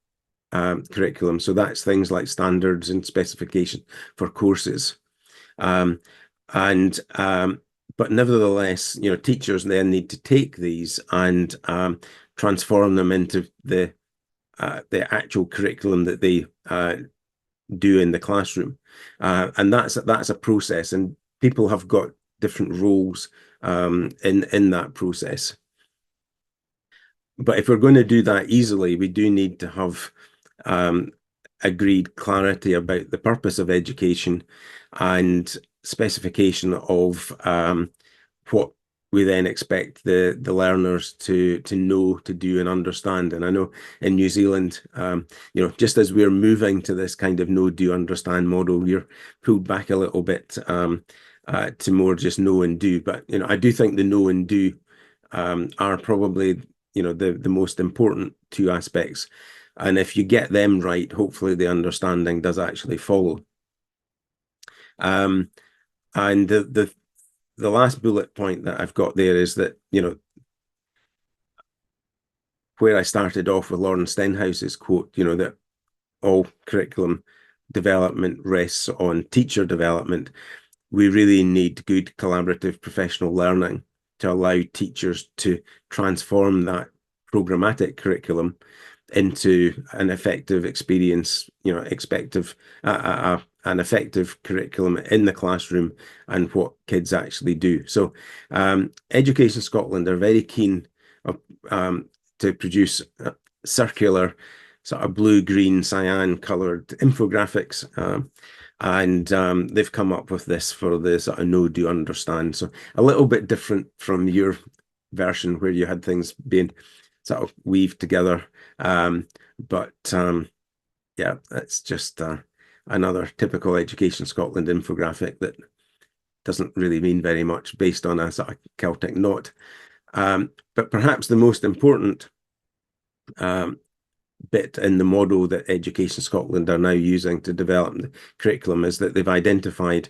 curriculum. So that's things like standards and specification for courses. Um, and But nevertheless, teachers then need to take these and transform them into the actual curriculum that they do in the classroom. And that's a process, and people have got different roles in that process. But if we're going to do that easily, we do need to have um, agreed clarity about the purpose of education and specification of what we then expect the learners to know, to do, and understand. And I know in New Zealand, just as we're moving to this kind of know, do, understand model, you're pulled back a little bit to more just know and do. But I do think the know and do are probably the most important two aspects. And if you get them right, hopefully the understanding does actually follow. Um, and the last bullet point that I've got there is that, where I started off with Lawrence Stenhouse's quote, that all curriculum development rests on teacher development. We really need good collaborative professional learning to allow teachers to transform that programmatic curriculum into an effective experience, an effective curriculum in the classroom and what kids actually do. So Education Scotland are very keen to produce circular sort of blue, green, cyan coloured infographics. And they've come up with this for the sort of know, do, understand. So a little bit different from your version where you had things being sort of weaved together. But yeah, it's just another typical Education Scotland infographic that doesn't really mean very much based on a sort of Celtic knot. But perhaps the most important bit in the model that Education Scotland are now using to develop the curriculum is that they've identified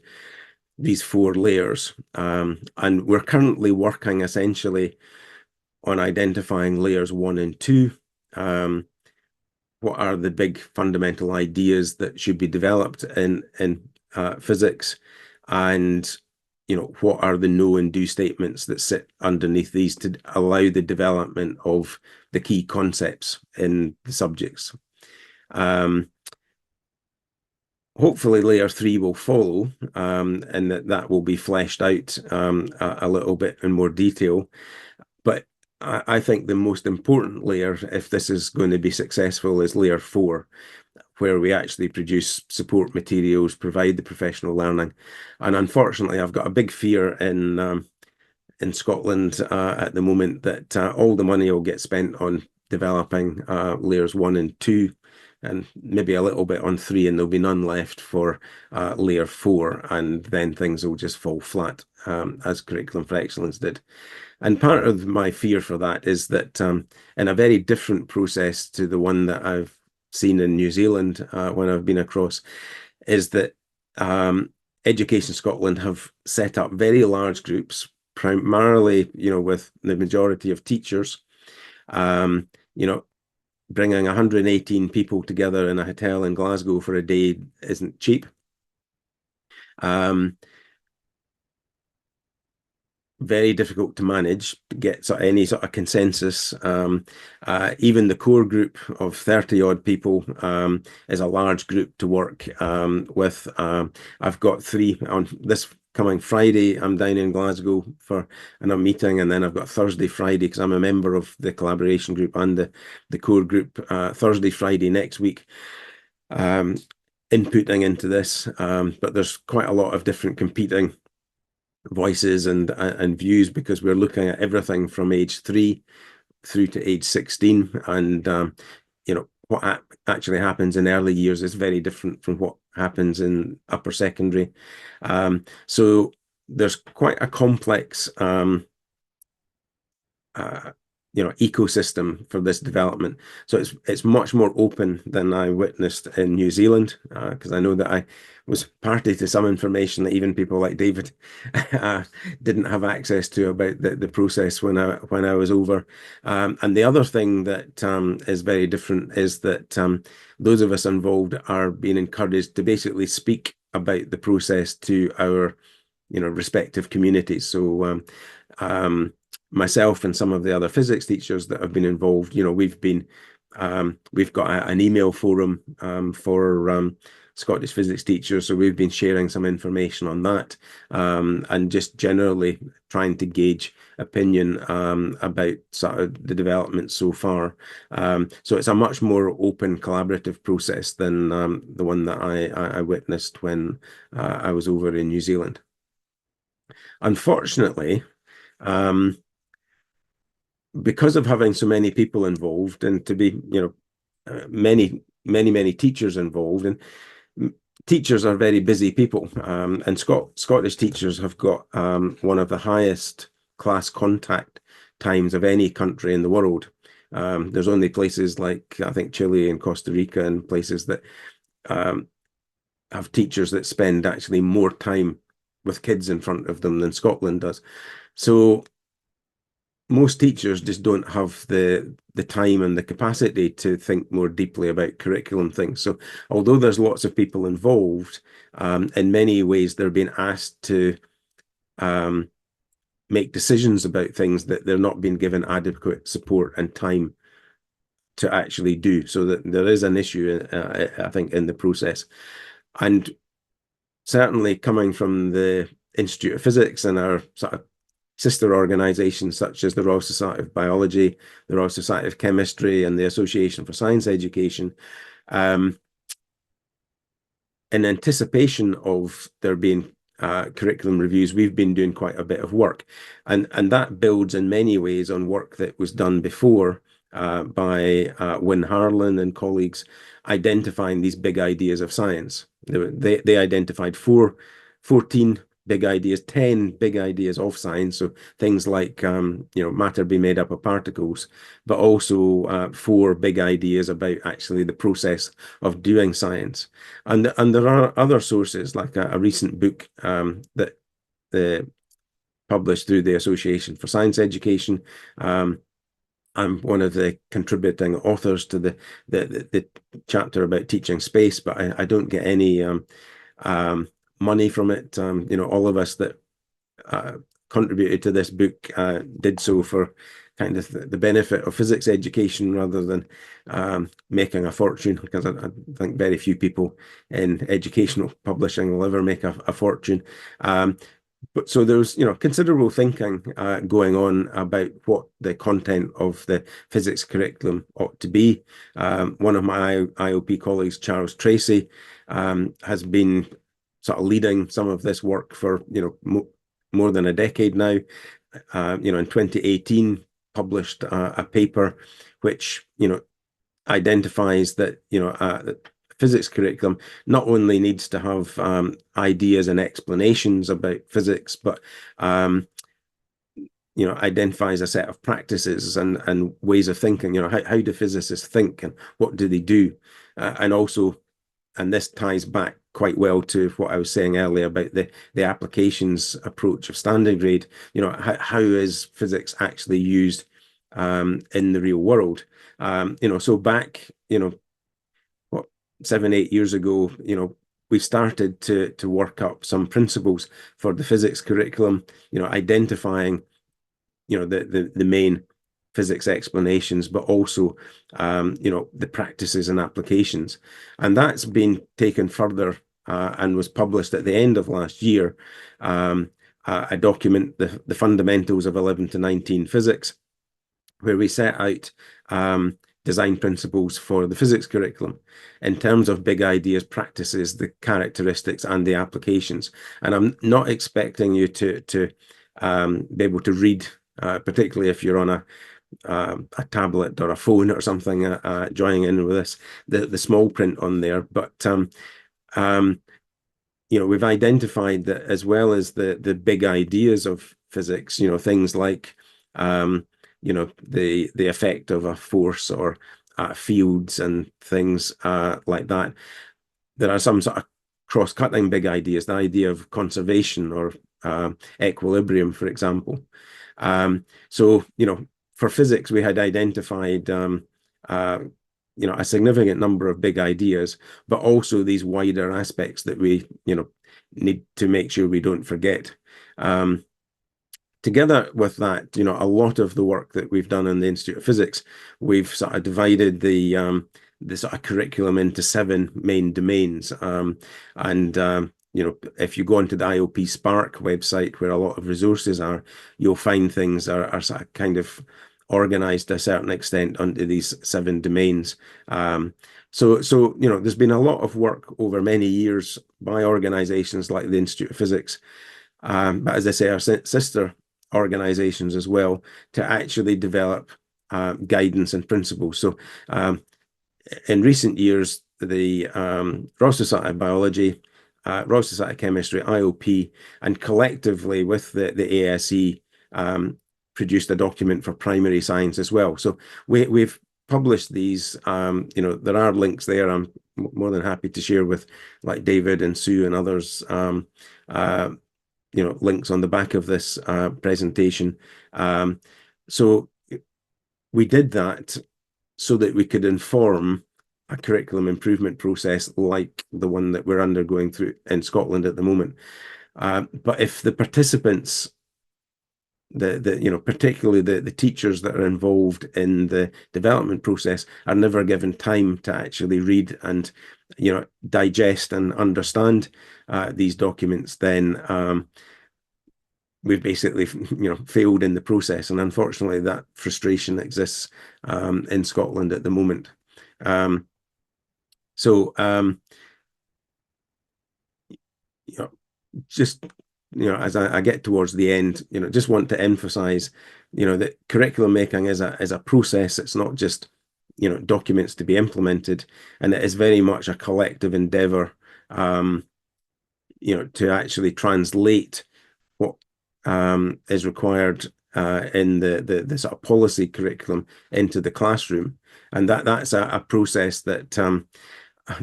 these four layers. And we're currently working essentially on identifying layers 1 and 2. What are the big fundamental ideas that should be developed in physics, and what are the know and do statements that sit underneath these to allow the development of the key concepts in the subjects. Hopefully layer 3 will follow, and that will be fleshed out a little bit in more detail. But I think the most important layer, if this is going to be successful, is layer 4, where we actually produce support materials, provide the professional learning. And unfortunately, I've got a big fear in Scotland at the moment that all the money will get spent on developing layers 1 and 2, and maybe a little bit on 3, and there'll be none left for layer 4, and then things will just fall flat, as Curriculum for Excellence did. And part of my fear for that is that in a very different process to the one that I've seen in New Zealand when I've been across, is that Education Scotland have set up very large groups, primarily, with the majority of teachers. Bringing 118 people together in a hotel in Glasgow for a day isn't cheap. Very difficult to manage, get any sort of consensus. Even the core group of 30 odd people is a large group to work with. I've got 3 on this coming Friday. I'm down in Glasgow for a meeting, and then I've got Thursday, Friday, because I'm a member of the collaboration group and the core group. Thursday, Friday next week. Inputting into this, but there's quite a lot of different competing voices and views, because we're looking at everything from age 3 through to age 16, and what actually happens in early years is very different from what happens in upper secondary. So there's quite a complex uh, ecosystem for this development. So it's much more open than I witnessed in New Zealand, because I know that I was party to some information that even people like David uh, didn't have access to about the process when I was over. And the other thing that is very different is that those of us involved are being encouraged to basically speak about the process to our respective communities. So um, myself and some of the other physics teachers that have been involved, we've got an email forum for Scottish physics teachers, so we've been sharing some information on that, and just generally trying to gauge opinion about sort of the development so far. So it's a much more open, collaborative process than the one that I witnessed when I was over in New Zealand. Unfortunately, um, because of having so many people involved and to be, many teachers involved, and teachers are very busy people, and Scottish teachers have got one of the highest class contact times of any country in the world. There's only places like, I think, Chile and Costa Rica and places that um, have teachers that spend actually more time with kids in front of them than Scotland does. So most teachers just don't have the time and the capacity to think more deeply about curriculum things. So although there's lots of people involved, in many ways they're being asked to um, make decisions about things that they're not being given adequate support and time to actually do. So that there is an issue, I think, in the process. And certainly coming from the Institute of Physics and our sort of sister organizations such as the Royal Society of Biology, the Royal Society of Chemistry, and the Association for Science Education, um, in anticipation of there being curriculum reviews, we've been doing quite a bit of work. And that builds in many ways on work that was done before by Wynne Harlan and colleagues identifying these big ideas of science. They identified 14 big ideas, 10 big ideas of science. So things like, matter being made up of particles, but also 4 big ideas about actually the process of doing science. And there are other sources, like a recent book that the published through the Association for Science Education. I'm one of the contributing authors to the chapter about teaching space, but I don't get any money from it. All of us that uh, contributed to this book did so for kind of the benefit of physics education rather than making a fortune, because I think very few people in educational publishing will ever make a fortune. But so there's considerable thinking going on about what the content of the physics curriculum ought to be. One of my IOP colleagues, Charles Tracy, has been sort of leading some of this work for more than a decade now. In 2018, published a paper which identifies that physics curriculum not only needs to have ideas and explanations about physics, but identifies a set of practices and ways of thinking. How do physicists think and what do they do, and also, and this ties back quite well to what I was saying earlier about the applications approach of standard grade. How is physics actually used in the real world? So back, what, 7, 8 years ago, we started to work up some principles for the physics curriculum, identifying, the main physics explanations, but also, the practices and applications. And that's been taken further and was published at the end of last year, a document, the Fundamentals of 11 to 19 Physics, where we set out design principles for the physics curriculum in terms of big ideas, practices, the characteristics, and the applications. And I'm not expecting you to be able to read, particularly if you're on a tablet or a phone or something joining in with this, the small print on there. But um, we've identified that as well as the big ideas of physics, things like the effect of a force or fields and things like that. There are some sort of cross-cutting big ideas, the idea of conservation or equilibrium, for example. So, for physics, we had identified uh, a significant number of big ideas, but also these wider aspects that we, need to make sure we don't forget. Um, Together with that, a lot of the work that we've done in the Institute of Physics, we've sort of divided the sort of curriculum into 7 main domains. And if you go onto the IOP Spark website, where a lot of resources are, you'll find things are sort of kind of organized to a certain extent onto these 7 domains. So there's been a lot of work over many years by organizations like the Institute of Physics, but as I say, our sister organizations as well, to actually develop guidance and principles. So in recent years, the Royal Society of Biology, Royal Society of Chemistry, IOP, and collectively with the ASE, produced a document for primary science as well. So we've published these. There are links there. I'm more than happy to share with like David and Sue and others. Links on the back of this presentation. So we did that so that we could inform a curriculum improvement process like the one that we're undergoing through in Scotland at the moment. But if the participants, particularly the teachers that are involved in the development process, are never given time to actually read and digest and understand these documents, then we've basically failed in the process, and unfortunately that frustration exists in Scotland at the moment. So just as I get towards the end, just want to emphasize that curriculum making is a process. It's not just documents to be implemented, and it is very much a collective endeavor to actually translate what is required in the sort of policy curriculum into the classroom. And that's a process that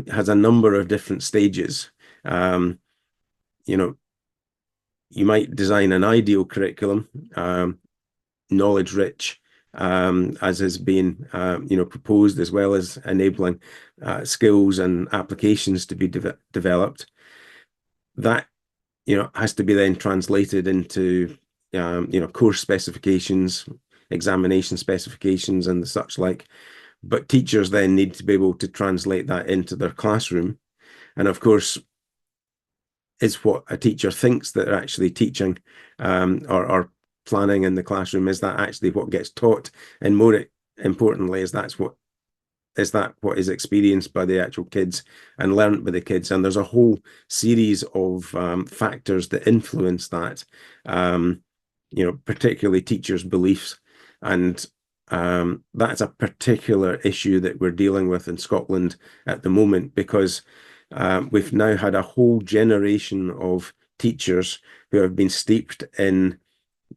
has a number of different stages. You might design an ideal curriculum, knowledge rich, as has been proposed, as well as enabling skills and applications to be developed. That has to be then translated into course specifications, examination specifications, and the such like. But teachers then need to be able to translate that into their classroom. And of course, is what a teacher thinks that they're actually teaching or planning in the classroom, is that actually what gets taught? And more importantly, is that what is experienced by the actual kids and learned by the kids? And there's a whole series of factors that influence that, particularly teachers' beliefs. And that's a particular issue that we're dealing with in Scotland at the moment, because we've now had a whole generation of teachers who have been steeped in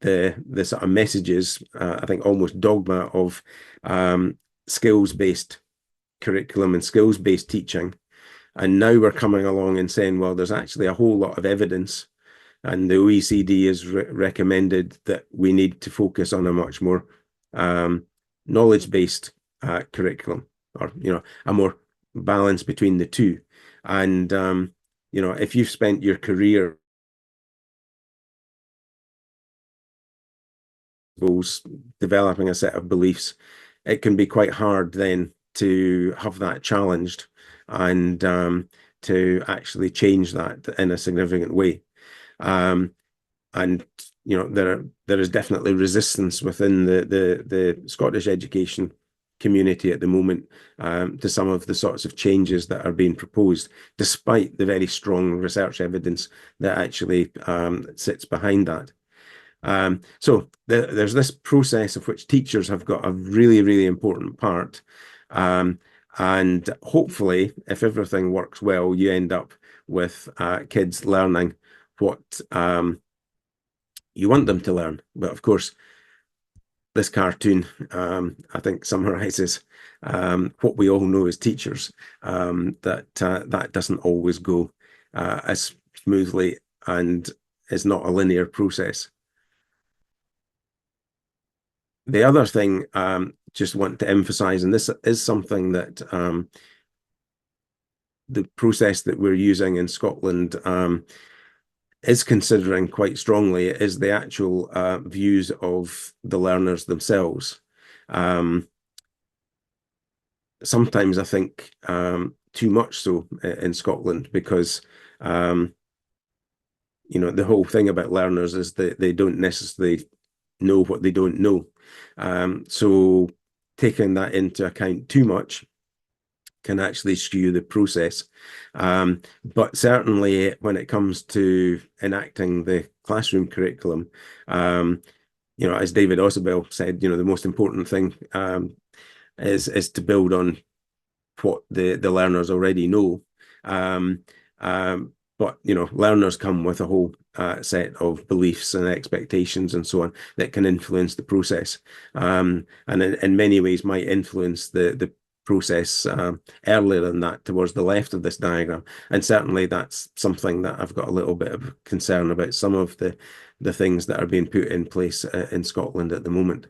the sort of messages, I think almost dogma of skills-based curriculum and skills-based teaching. And now we're coming along and saying, well, there's actually a whole lot of evidence, and the OECD has recommended that we need to focus on a much more knowledge-based curriculum, or a more balance between the two. And if you've spent your career developing a set of beliefs, it can be quite hard then to have that challenged and to actually change that in a significant way. And there is definitely resistance within the Scottish education community at the moment to some of the sorts of changes that are being proposed, despite the very strong research evidence that actually sits behind that. So there's this process of which teachers have got a really, really important part. Um, and hopefully, if everything works well, you end up with kids learning what you want them to learn. But of course, this cartoon, I think, summarizes what we all know as teachers, that doesn't always go as smoothly and is not a linear process. The other thing, just want to emphasize, and this is something that the process that we're using in Scotland is considering quite strongly, is the actual views of the learners themselves. Um, Sometimes I think too much so in Scotland, because the whole thing about learners is that they don't necessarily know what they don't know. So taking that into account too much can actually skew the process. But certainly when it comes to enacting the classroom curriculum, as David Ausubel said, the most important thing is to build on what the learners already know. Um, but learners come with a whole set of beliefs and expectations and so on that can influence the process, and in many ways might influence the process earlier than that, towards the left of this diagram. And certainly that's something that I've got a little bit of concern about, some of the things that are being put in place in Scotland at the moment.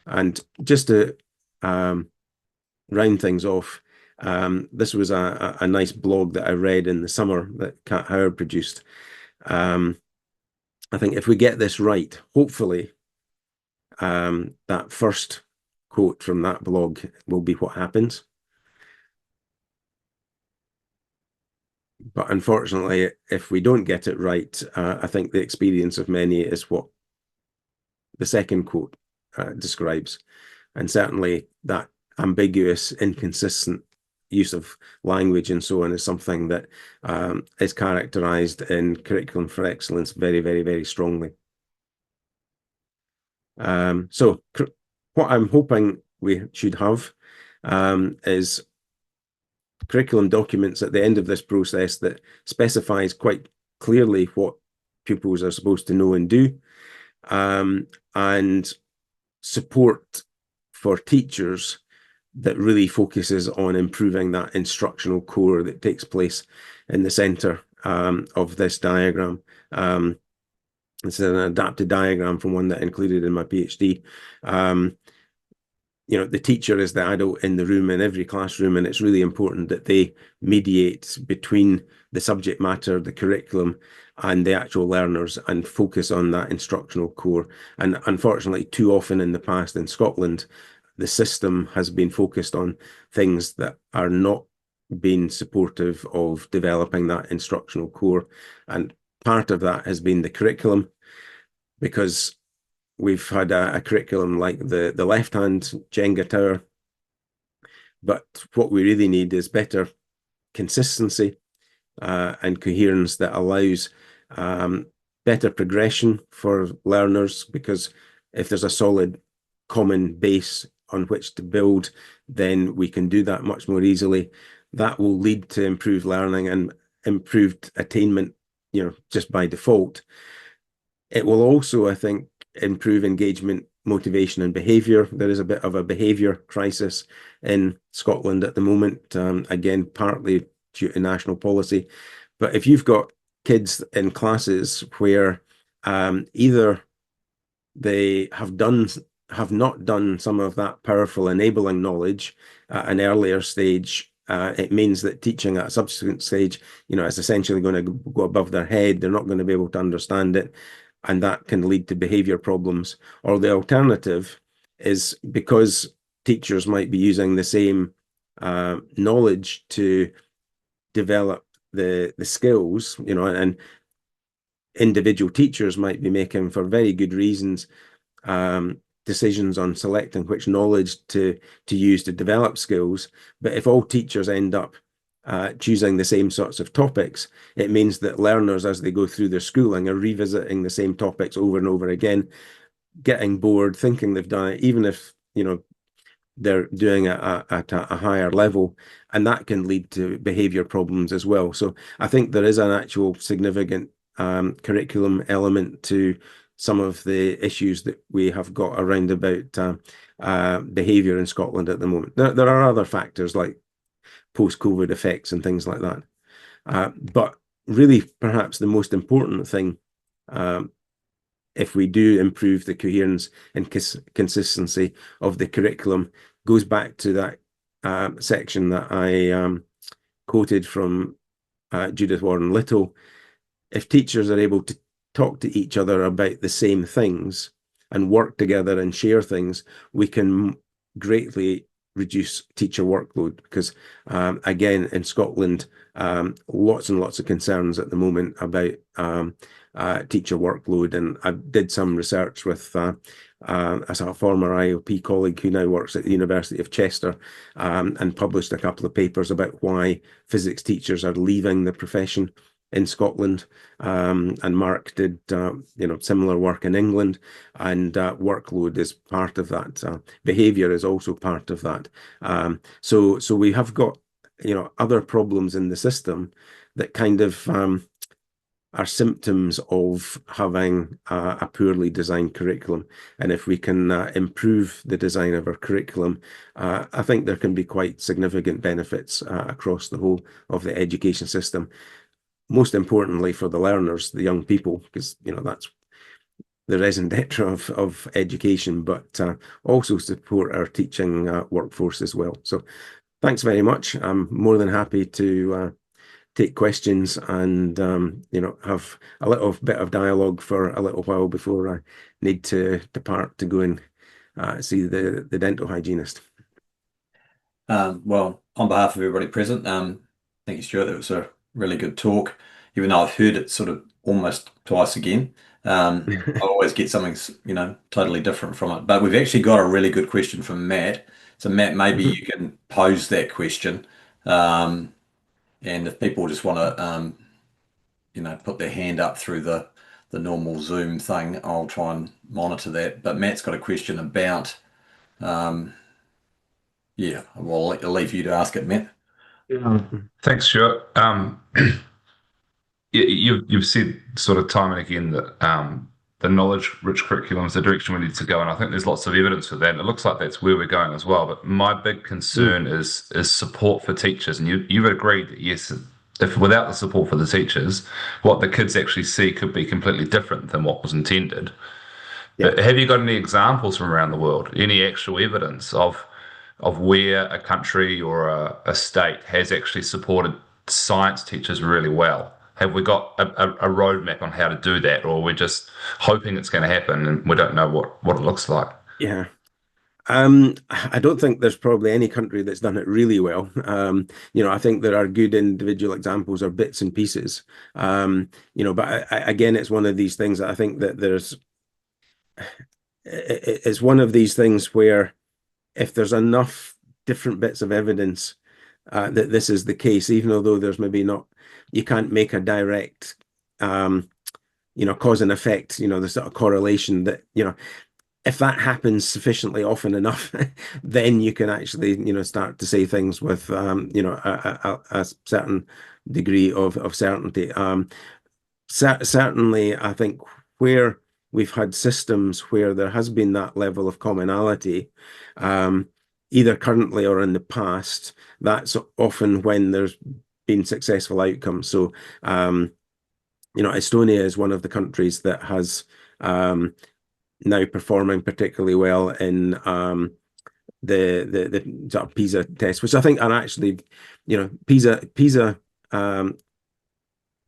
And just to um, round things off, this was a nice blog that I read in the summer that Kat Howard produced. I think if we get this right, hopefully, that first quote from that blog will be what happens. But unfortunately, if we don't get it right, I think the experience of many is what the second quote describes. And certainly that ambiguous, inconsistent use of language and so on is something that is characterized in Curriculum for Excellence very, very, very strongly. So what I'm hoping we should have is curriculum documents at the end of this process that specifies quite clearly what pupils are supposed to know and do, and support for teachers that really focuses on improving that instructional core that takes place in the center of this diagram. It's an adapted diagram from one that I included in my PhD. The teacher is the adult in the room in every classroom, and it's really important that they mediate between the subject matter, the curriculum, and the actual learners, and focus on that instructional core. And unfortunately, too often in the past in Scotland, the system has been focused on things that are not being supportive of developing that instructional core. And part of that has been the curriculum, because we've had a curriculum like the left-hand Jenga tower, but what we really need is better consistency and coherence that allows better progression for learners, because if there's a solid common base on which to build, then we can do that much more easily. That will lead to improved learning and improved attainment, just by default. It will also, I think, improve engagement, motivation, and behaviour. There is a bit of a behaviour crisis in Scotland at the moment, again, partly due to national policy. But if you've got kids in classes where either they have not done some of that powerful enabling knowledge at an earlier stage, it means that teaching at a subsequent stage, is essentially going to go above their head. They're not going to be able to understand it, and that can lead to behavior problems. Or the alternative is, because teachers might be using the same knowledge to develop the skills, and individual teachers might be making, for very good reasons, decisions on selecting which knowledge to use to develop skills. But if all teachers end up choosing the same sorts of topics, it means that learners, as they go through their schooling, are revisiting the same topics over and over again, getting bored, thinking they've done it, even if, they're doing it at a higher level, and that can lead to behavior problems as well. So I think there is an actual significant curriculum element to some of the issues that we have got around about behavior in Scotland at the moment. There are other factors like post-COVID effects and things like that. But really, perhaps the most important thing, if we do improve the coherence and consistency of the curriculum, goes back to that section that I quoted from Judith Warren Little. If teachers are able to talk to each other about the same things and work together and share things, we can greatly reduce teacher workload, because again, in Scotland, lots and lots of concerns at the moment about teacher workload. And I did some research with as a former IOP colleague who now works at the University of Chester, and published a couple of papers about why physics teachers are leaving the profession in Scotland. And Mark did similar work in England, and workload is part of that. Behaviour is also part of that. So we have got other problems in the system that kind of are symptoms of having a poorly designed curriculum. And if we can improve the design of our curriculum, I think there can be quite significant benefits across the whole of the education system. Most importantly for the learners, the young people, because that's the raison d'etre of education, but also support our teaching workforce as well. So thanks very much. I'm more than happy to take questions and have a little bit of dialogue for a little while before I need to depart to go and see the dental hygienist. Well, on behalf of everybody present, thank you, Stuart. That was a really good talk. Even though I've heard it sort of almost twice again, I always get something, totally different from it. But we've actually got a really good question from Matt. So Matt, maybe Mhm. you can pose that question. And if people just want to, put their hand up through the normal Zoom thing, I'll try and monitor that. But Matt's got a question about, yeah, well, I'll leave you to ask it, Matt. Yeah. Thanks, Stuart. You've said sort of time and again that the knowledge-rich curriculum is the direction we need to go, and I think there's lots of evidence for that. And it looks like that's where we're going as well. But my big Mm. concern is support for teachers, and you've agreed that yes, if without the support for the teachers, what the kids actually see could be completely different than what was intended. Yeah. But have you got any examples from around the world, any actual evidence of where a country or a state has actually supported science teachers really well? Have we got a roadmap on how to do that, or we're just hoping it's going to happen and we don't know what it looks like? Yeah. I don't think there's probably any country that's done it really well. I think there are good individual examples or bits and pieces. But again, it's one of these things that I think that it's one of these things where if there's enough different bits of evidence that this is the case, even although there's maybe not, you can't make a direct, cause and effect, the sort of correlation that, if that happens sufficiently often enough, then you can actually, start to say things with, a certain degree of certainty. Certainly, I think where we've had systems where there has been that level of commonality, um, either currently or in the past, that's often when there's been successful outcomes. So, Estonia is one of the countries that has now performing particularly well in the sort of PISA test, which I think are actually, PISA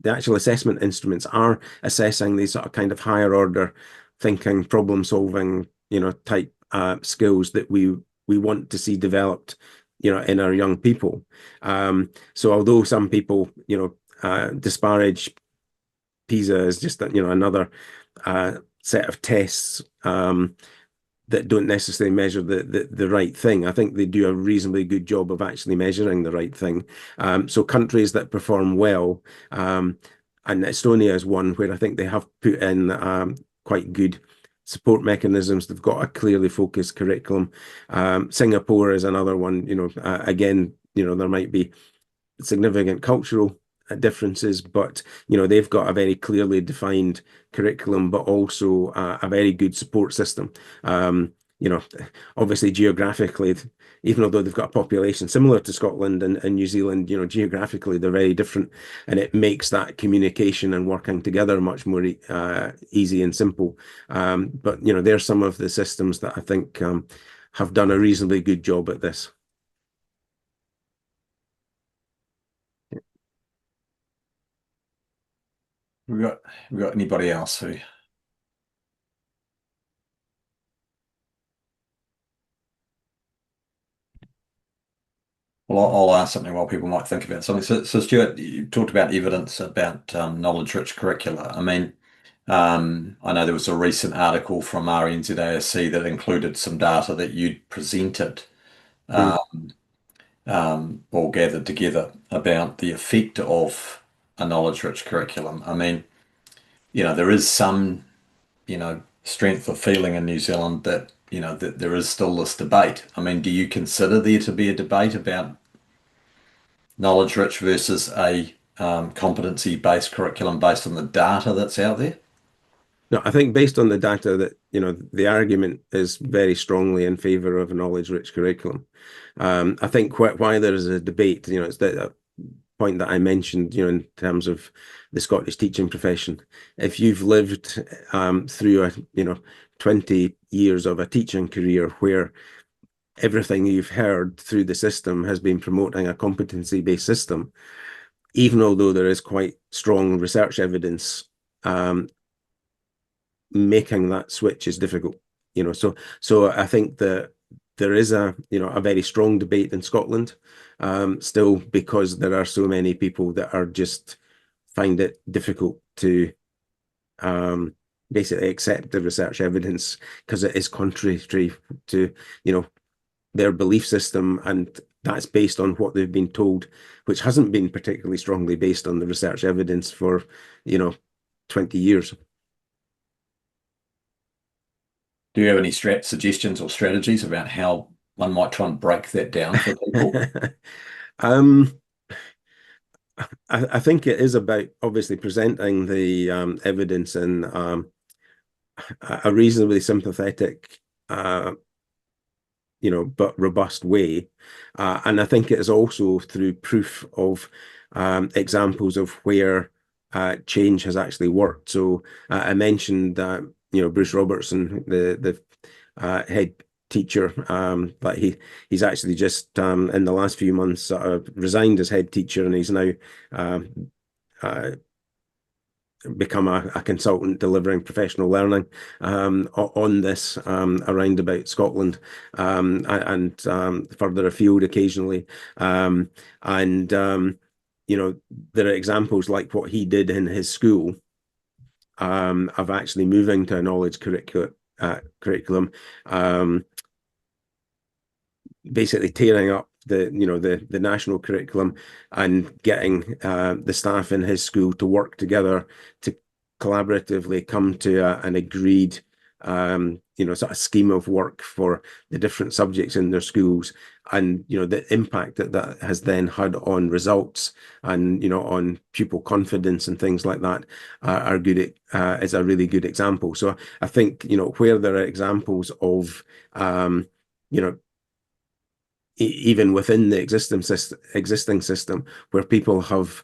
the actual assessment instruments are assessing these sort of kind of higher order thinking, problem solving, type skills that we want to see developed, in our young people. So although some people, disparage PISA as just another set of tests, that don't necessarily measure the right thing. I think they do a reasonably good job of actually measuring the right thing. So countries that perform well, and Estonia is one where I think they have put in quite good support mechanisms. They've got a clearly focused curriculum. Singapore is another one. Again, there might be significant cultural differences, but they've got a very clearly defined curriculum, but also a very good support system. You know, Obviously geographically, even although they've got a population similar to Scotland and New Zealand, geographically they're very different, and it makes that communication and working together much more easy and simple. But there's some of the systems that I think have done a reasonably good job at this. We got anybody else who? Well, I'll ask something while people might think about something. So Stuart, you talked about evidence about knowledge-rich curricula. I mean, I know there was a recent article from RNZASC that included some data that you'd presented Mm. or gathered together about the effect of a knowledge-rich curriculum. I mean, there is some, strength of feeling in New Zealand that, that there is still this debate. I mean, do you consider there to be a debate about knowledge rich versus a competency-based curriculum based on the data that's out there? No, I think based on the data that, the argument is very strongly in favor of a knowledge-rich curriculum. I think why there is a debate, it's that point that I mentioned, in terms of the Scottish teaching profession. If you've lived through 20 years of a teaching career where everything you've heard through the system has been promoting a competency-based system, even although there is quite strong research evidence, making that switch is difficult. So I think that there is a very strong debate in Scotland, still, because there are so many people that are just find it difficult to basically accept the research evidence because it is contrary to their belief system, and that's based on what they've been told, which hasn't been particularly strongly based on the research evidence for 20 years. Do you have any suggestions or strategies about how one might try and break that down for people? um, I think it is about obviously presenting the evidence in a reasonably sympathetic, but robust way. And I think it is also through proof of examples of where change has actually worked. So I mentioned that, Bruce Robertson, the head teacher, but he's actually just in the last few months resigned as head teacher, and he's now become a consultant delivering professional learning on this around about Scotland, and further afield occasionally. And there are examples like what he did in his school of actually moving to a knowledge curriculum, basically tearing up the national curriculum and getting the staff in his school to work together to collaboratively come to an agreed sort of scheme of work for the different subjects in their schools, and the impact that has then had on results and on pupil confidence and things like that are good. Is a really good example. So I think where there are examples of even within the existing system, where people have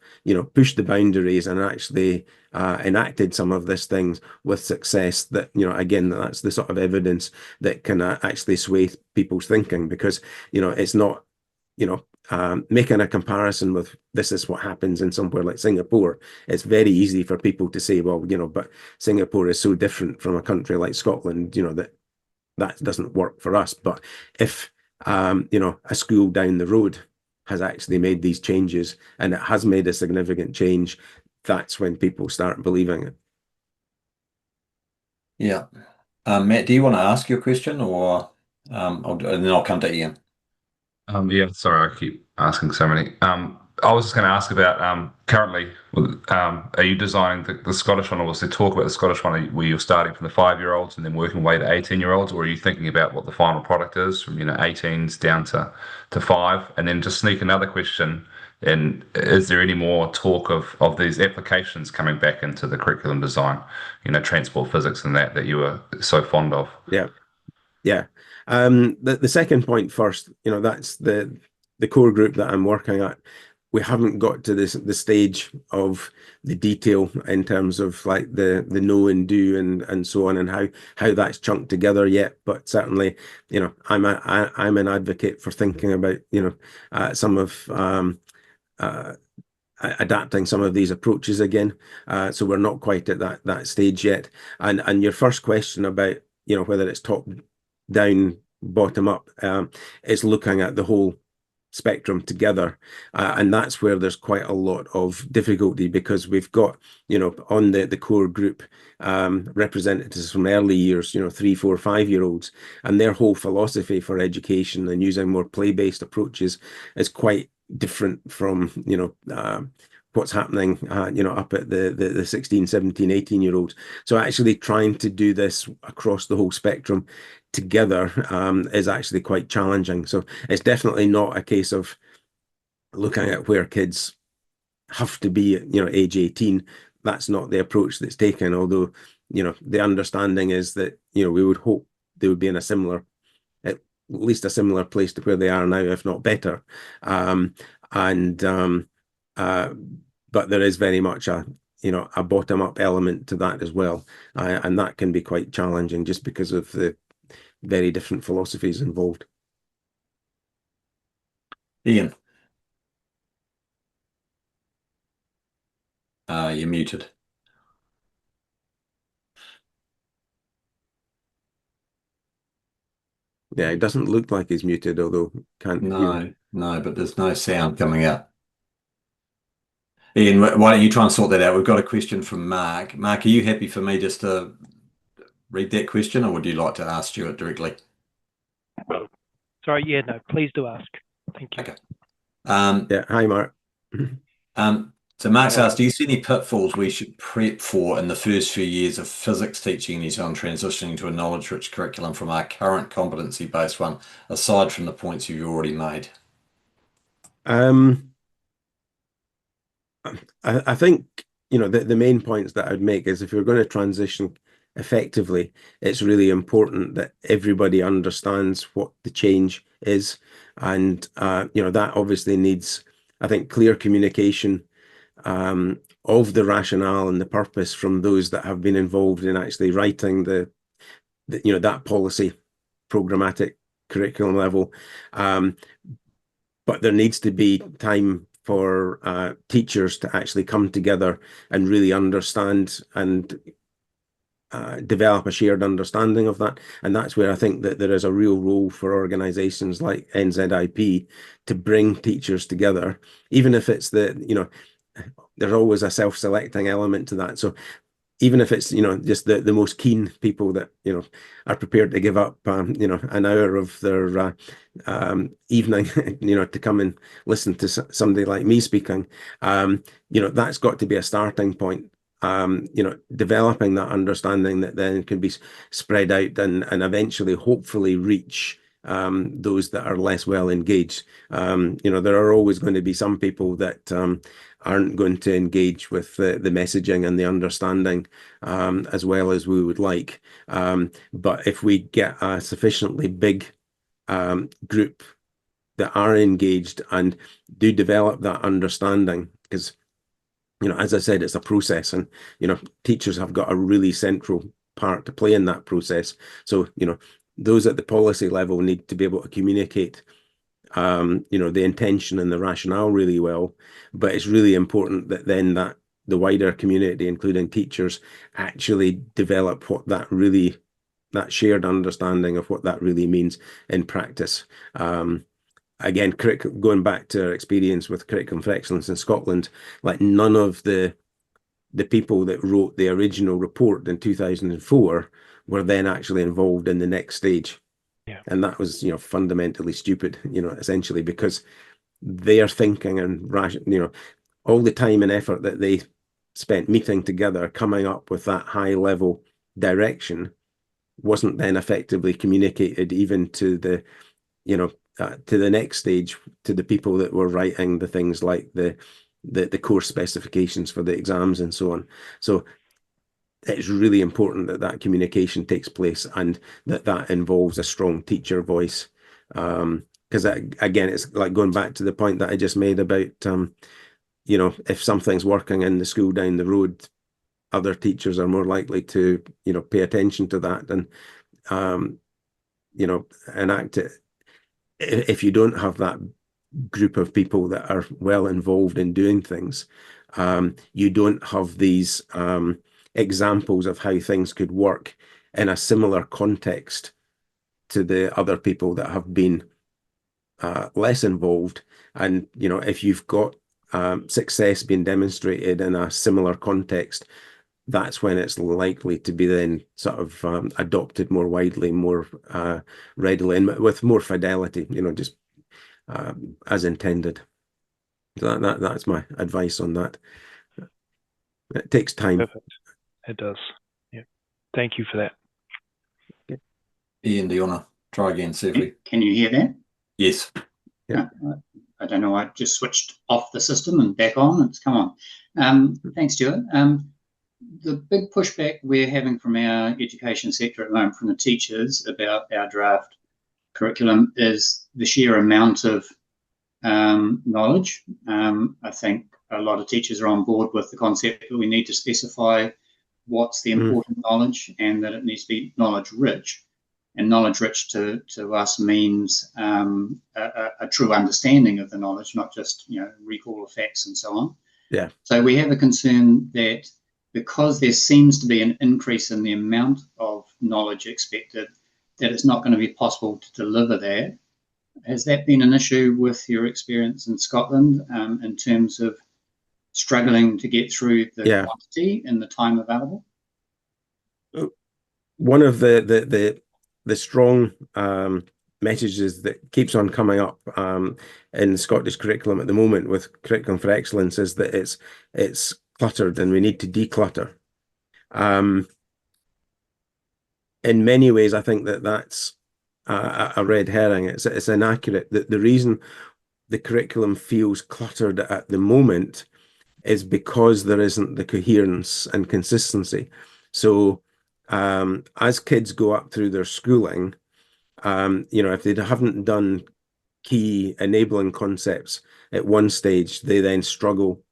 pushed the boundaries and actually enacted some of these things with success, that again, that's the sort of evidence that can actually sway people's thinking, because it's not making a comparison with this is what happens in somewhere like Singapore. It's very easy for people to say, well, but Singapore is so different from a country like Scotland, that doesn't work for us. But if a school down the road has actually made these changes and it has made a significant change, that's when people start believing it. Yeah. Matt, do you want to ask your question, or and then I'll come to Ian. Yeah, sorry, I keep asking so many. I was just going to ask about currently, are you designing the Scottish one, or was there talk about the Scottish one where you're starting from the 5-year-olds and then working way to 18-year-olds, or are you thinking about what the final product is from 18s down to five? And then just sneak another question. And is there any more talk of these applications coming back into the curriculum design, transport physics and that you were so fond of? Yeah. Yeah. The second point first, that's the core group that I'm working at. We haven't got to the stage of the detail in terms of like the know and do and so on, and how that's chunked together yet. But certainly, I'm an advocate for thinking about some of uh, adapting some of these approaches again. So we're not quite at that stage yet. And your first question about whether it's top down, bottom up, is looking at the whole spectrum together. And that's where there's quite a lot of difficulty, because we've got, on the core group, representatives from early years, 3, 4, 5-year-olds, and their whole philosophy for education and using more play-based approaches is quite different from, what's happening, up at the 16, 17, 18-year-olds. So actually trying to do this across the whole spectrum together is actually quite challenging. So it's definitely not a case of looking at where kids have to be at, age 18. That's not the approach that's taken, although, the understanding is that, we would hope they would be in at least a similar place to where they are now, if not better. And but there is very much a bottom up element to that as well, and that can be quite challenging just because of the very different philosophies involved. Ian, you're muted. Yeah, it doesn't look like he's muted, although can't hear him. No, no, but there's no sound coming out. Ian, why don't you try and sort that out? We've got a question from Mark. Mark, are you happy for me just to read that question, or would you like to ask Stuart directly? Sorry, yeah, no, please do ask. Thank you. Okay. Um, Yeah, hi, Mark. so Mark's Hello. asked, do you see any pitfalls we should prep for in the first few years of physics teaching in New Zealand, transitioning to a knowledge-rich curriculum from our current competency-based one, aside from the points you've already made? Um, I think, the main points that I'd make is if you're going to transition effectively, it's really important that everybody understands what the change is. And, that obviously needs, I think, clear communication of the rationale and the purpose from those that have been involved in actually writing that policy, programmatic curriculum level. But there needs to be time for teachers to actually come together and really understand and develop a shared understanding of that. And that's where I think that there is a real role for organizations like NZIP to bring teachers together, even if it's there's always a self-selecting element to that. So even if it's just the most keen people that are prepared to give up an hour of their evening to come and listen to somebody like me speaking, that's got to be a starting point. Developing that understanding that then can be spread out and eventually hopefully reach those that are less well engaged. There are always going to be some people that aren't going to engage with the messaging and the understanding as well as we would like. But if we get a sufficiently big group that are engaged and do develop that understanding, because as I said, it's a process, and teachers have got a really central part to play in that process. So those at the policy level need to be able to communicate the intention and the rationale really well. But it's really important that then that the wider community, including teachers, actually develop that shared understanding of what that really means in practice. Again, going back to our experience with Curriculum for Excellence in Scotland, like none of the people that wrote the original report in 2004 were then actually involved in the next stage. Yeah. And that was, fundamentally stupid, essentially, because their thinking and all the time and effort that they spent meeting together, coming up with that high level direction, wasn't then effectively communicated even to the, to the next stage, to the people that were writing the things like the course specifications for the exams and so on. So it's really important that that communication takes place and that involves a strong teacher voice. Because again, it's like going back to the point that I just made about, if something's working in the school down the road, other teachers are more likely to, pay attention to that and, enact it. If you don't have that group of people that are well involved in doing things, you don't have these examples of how things could work in a similar context to the other people that have been less involved. And, if you've got success being demonstrated in a similar context, that's when it's likely to be then sort of adopted more widely, more readily, and with more fidelity, just as intended. So that's my advice on that. It takes time. Perfect. It does. Yeah. Thank you for that. Ian, do you want to try again, see if we... Can you hear that? Yes. Yeah. I don't know. I just switched off the system and back on. It's come on. Thanks, Stuart. The big pushback we're having from our education sector at the moment, from the teachers about our draft curriculum, is the sheer amount of knowledge. I think a lot of teachers are on board with the concept that we need to specify what's the important knowledge and that it needs to be knowledge rich. And knowledge rich to us means a true understanding of the knowledge, not just recall of facts and so on. Yeah. So we have a concern that because there seems to be an increase in the amount of knowledge expected, that it's not going to be possible to deliver that. Has that been an issue with your experience in Scotland in terms of struggling to get through the quantity in the time available? One of the strong messages that keeps on coming up in Scottish curriculum at the moment with Curriculum for Excellence is that it's cluttered and we need to declutter. In many ways, I think that's a red herring. It's inaccurate. The reason the curriculum feels cluttered at the moment is because there isn't the coherence and consistency. So as kids go up through their schooling, if they haven't done key enabling concepts at one stage, they then struggle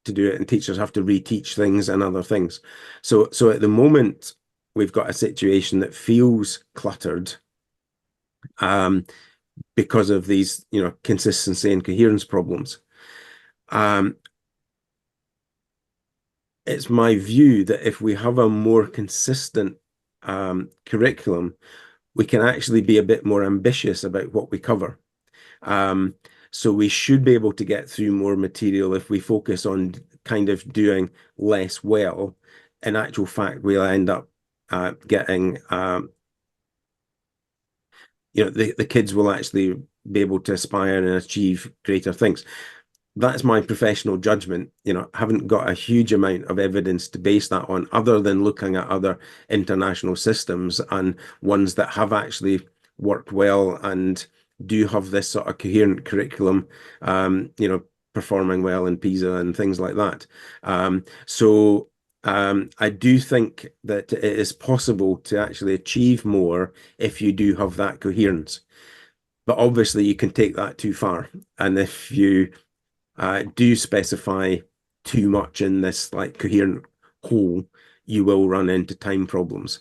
to do it, and teachers have to reteach things and other things. So at the moment, we've got a situation that feels cluttered because of these, consistency and coherence problems. It's my view that if we have a more consistent curriculum, we can actually be a bit more ambitious about what we cover. So we should be able to get through more material if we focus on kind of doing less well. In actual fact, we'll end up getting, the kids will actually be able to aspire and achieve greater things. That's my professional judgment. Haven't got a huge amount of evidence to base that on, other than looking at other international systems and ones that have actually worked well and do have this sort of coherent curriculum, performing well in PISA and things like that. So I do think that it is possible to actually achieve more if you do have that coherence. But obviously you can take that too far. And if you do specify too much in this like coherent whole, you will run into time problems.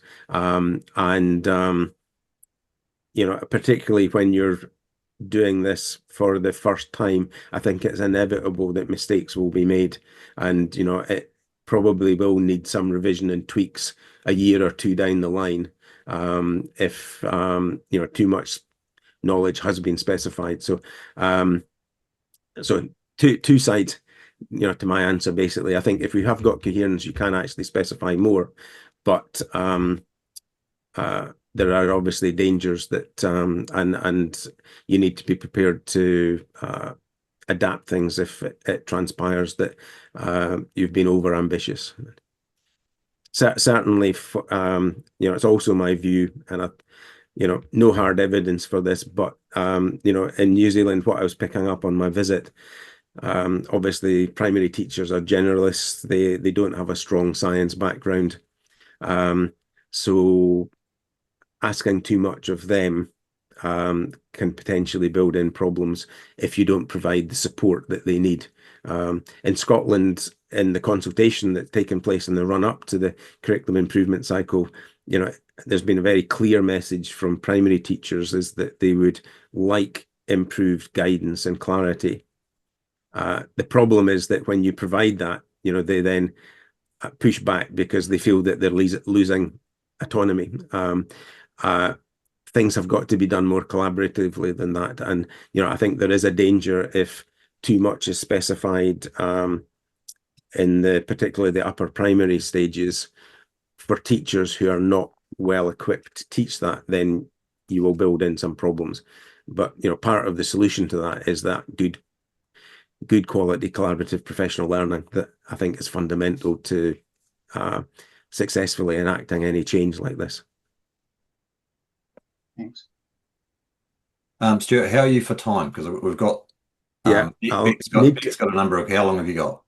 Particularly when you're doing this for the first time, I think it's inevitable that mistakes will be made, and it probably will need some revision and tweaks a year or two down the line if too much knowledge has been specified. So two sides to my answer. Basically, I think if we have got coherence, you can actually specify more, but there are obviously dangers that and you need to be prepared to adapt things if it transpires that you've been over ambitious. Certainly, it's also my view, and no hard evidence for this, but in New Zealand, what I was picking up on my visit, obviously primary teachers are generalists. They don't have a strong science background, so asking too much of them can potentially build in problems if you don't provide the support that they need. In Scotland, in the consultation that's taken place in the run up to the curriculum improvement cycle, there's been a very clear message from primary teachers is that they would like improved guidance and clarity. The problem is that when you provide that, they then push back because they feel that they're losing autonomy. Things have got to be done more collaboratively than that. And, I think there is a danger if too much is specified in particularly the upper primary stages for teachers who are not well equipped to teach that, then you will build in some problems. But, part of the solution to that is that good quality collaborative professional learning that I think is fundamental to successfully enacting any change like this. Thanks. Stuart, how are you for time? Because we've got Beck's got a number of. How long have you got?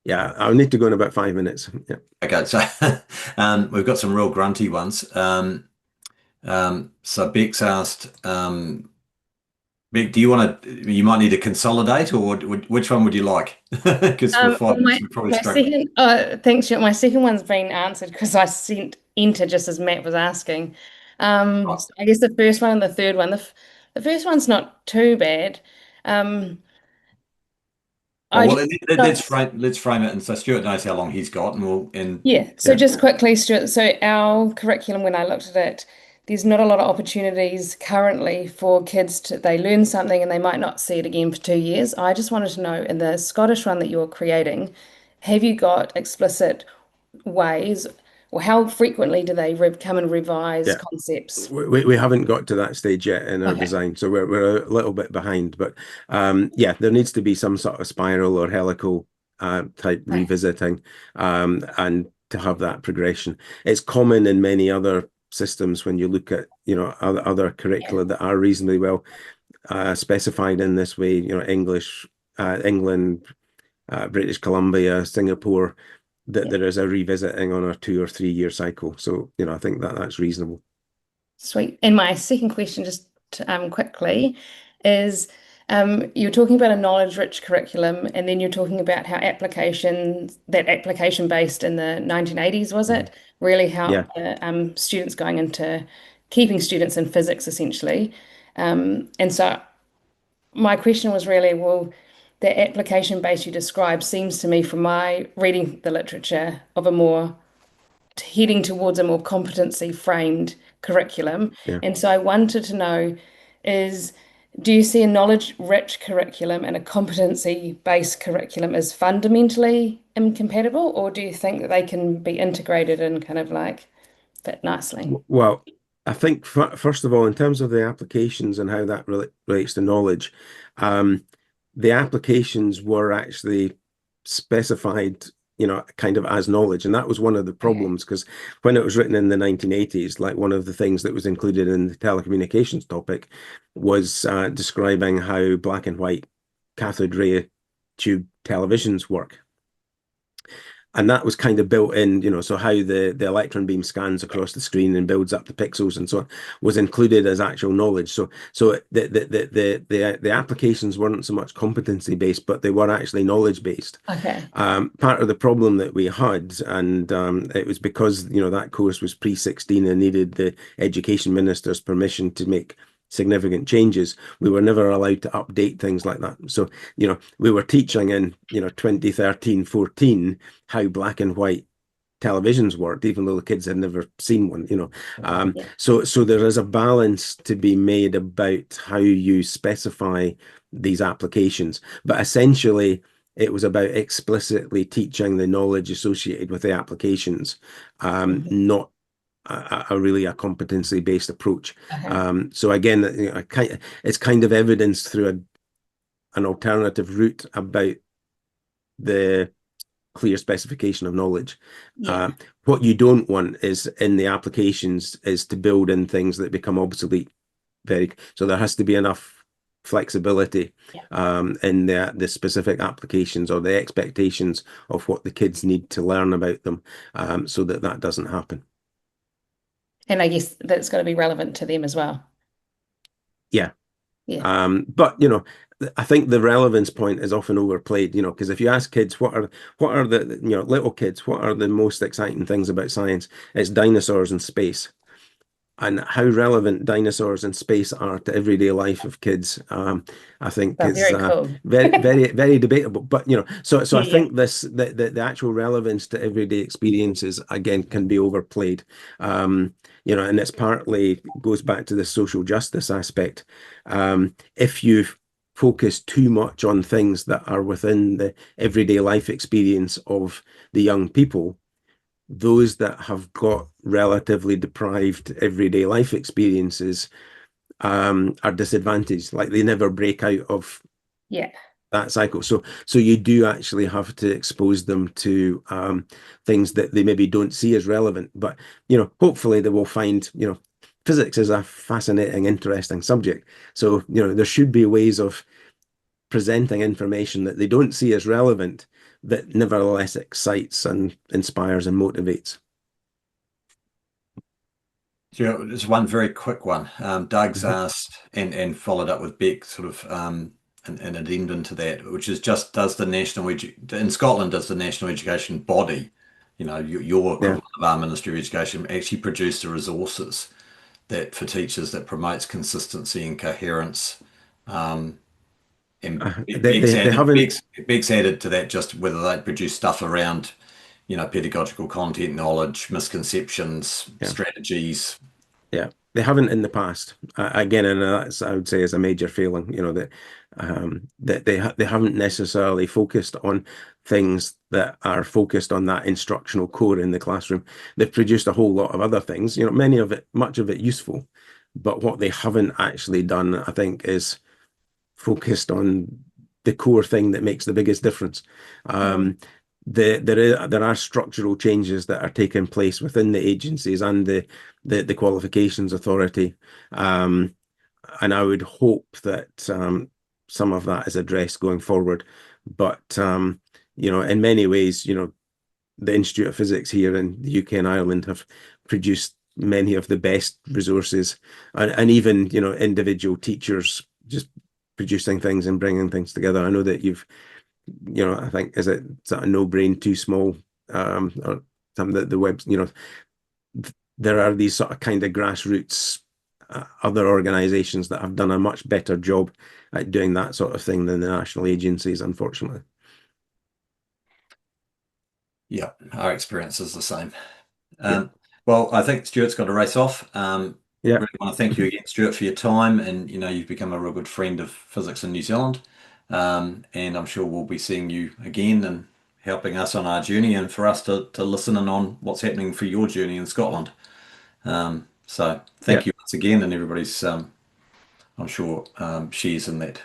Yeah, I'll need to go in about 5 minutes. Yeah. Okay, so we've got some real grunty ones. So Beck's asked, Beck, do you want to? You might need to consolidate, or which one would you like? Because for 5 minutes, we're probably struggling. Thanks, Stuart. My second one's been answered because I sent enter just as Matt was asking. Right. So I guess the first one and the third one. The first one's not too bad. Well, let's frame it, and so Stuart knows how long he's got, and So just quickly, Stuart. So our curriculum, when I looked at it, there's not a lot of opportunities currently for kids they learn something and they might not see it again for 2 years. I just wanted to know, in the Scottish one that you're creating, have you got explicit ways, or how frequently do they come and revise concepts? We haven't got to that stage yet in our design, so we're a little bit behind. But there needs to be some sort of spiral or helical type revisiting, and to have that progression. It's common in many other systems when you look at other curricula that are reasonably well specified in this way. English, England, British Columbia, Singapore. That there is a revisiting on a 2 or 3 year cycle. So, I think that's reasonable. Sweet. And my second question, just quickly, is you're talking about a knowledge-rich curriculum, and then you're talking about how application-based in the 1980s, was it? Really helped students going into keeping students in physics, essentially. And so my question was really, well, the application base you described seems to me, from my reading the literature, of heading towards a more competency framed curriculum. And so I wanted to know do you see a knowledge rich curriculum and a competency based curriculum as fundamentally incompatible, or do you think that they can be integrated and kind of like fit nicely? Well, I think first of all, in terms of the applications and how that relates to knowledge, the applications were actually specified, kind of as knowledge. And that was one of the problems, because when it was written in the 1980s, like one of the things that was included in the telecommunications topic was describing how black and white cathode ray tube televisions work. And that was kind of built in, so how the electron beam scans across the screen and builds up the pixels and so on was included as actual knowledge. So the applications weren't so much competency based, but they were actually knowledge based. Okay. Part of the problem that we had, and it was because that course was pre-16 and needed the education minister's permission to make significant changes. We were never allowed to update things like that. So, we were teaching in, 2013, 14, how black and white televisions worked, even though the kids had never seen one, So there is a balance to be made about how you specify these applications. But essentially, it was about explicitly teaching the knowledge associated with the applications, not really a competency-based approach. Okay. So again, it's kind of evidenced through an alternative route about the clear specification of knowledge. Yeah. What you don't want is in the applications is to build in things that become obsolete. So there has to be enough flexibility in the specific applications or the expectations of what the kids need to learn about them, so that doesn't happen. And I guess that's got to be relevant to them as well. Yeah. Yeah. But I think the relevance point is often overplayed, because if you ask kids what are the little kids, what are the most exciting things about science? It's dinosaurs and space. And how relevant dinosaurs and space are to everyday life of kids, I think Oh, is very cool. very, very, very debatable. But so Yeah, I think the actual relevance to everyday experiences again can be overplayed. And it's partly goes back to the social justice aspect. If you focus too much on things that are within the everyday life experience of the young people, those that have got relatively deprived everyday life experiences are disadvantaged. Like they never break out of that cycle. So you do actually have to expose them to things that they maybe don't see as relevant. But hopefully they will find physics is a fascinating, interesting subject. So there should be ways of presenting information that they don't see as relevant that nevertheless excites and inspires and motivates. So just one very quick one. Doug's asked and followed up with Beck sort of an addendum to that, which is just does the in Scotland, does the national education body, your equivalent of our Ministry of Education, actually produce the resources that for teachers that promotes consistency and coherence? And they haven't. Beck's added to that just whether they produce stuff around pedagogical content, knowledge, misconceptions, strategies. Yeah, they haven't in the past. Again, and that's I would say is a major failing. That they haven't necessarily focused on things that are focused on that instructional core in the classroom. They've produced a whole lot of other things. Much of it useful, but what they haven't actually done, I think, is focused on the core thing that makes the biggest difference. There are structural changes that are taking place within the agencies and the qualifications authority, and I would hope that some of that is addressed going forward. But in many ways, the Institute of Physics here in the UK and Ireland have produced many of the best resources, and even individual teachers just producing things and bringing things together. I know that you've I think is it sort of No Brain Too Small, or some of the webs. There are these sort of kind of grassroots other organisations that have done a much better job at doing that sort of thing than the national agencies, unfortunately. Yeah, our experience is the same. Well, I think Stuart's got to race off. Really want to thank you again, Stuart, for your time, and you've become a real good friend of physics in New Zealand. And I'm sure we'll be seeing you again and helping us on our journey, and for us to listen in on what's happening for your journey in Scotland. So thank you once again, and everybody's I'm sure shares in that.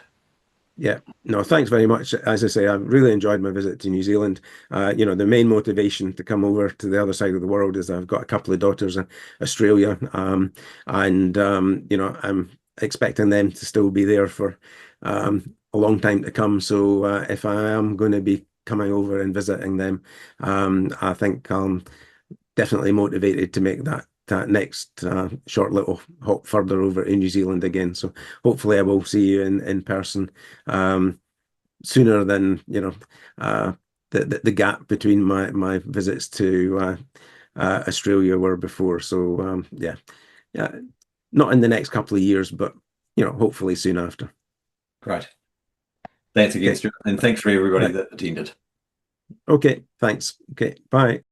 Yeah, no, thanks very much. As I say, I've really enjoyed my visit to New Zealand. The main motivation to come over to the other side of the world is I've got a couple of daughters in Australia, and I'm expecting them to still be there for a long time to come. So if I am going to be coming over and visiting them, I think I'm definitely motivated to make that next short little hop further over in New Zealand again. So hopefully I will see you in person sooner than the gap between my visits to Australia were before. So yeah, not in the next couple of years, but hopefully soon after. Great. Thanks again, Stuart, and thanks for everybody that attended. Okay, thanks. Okay, bye.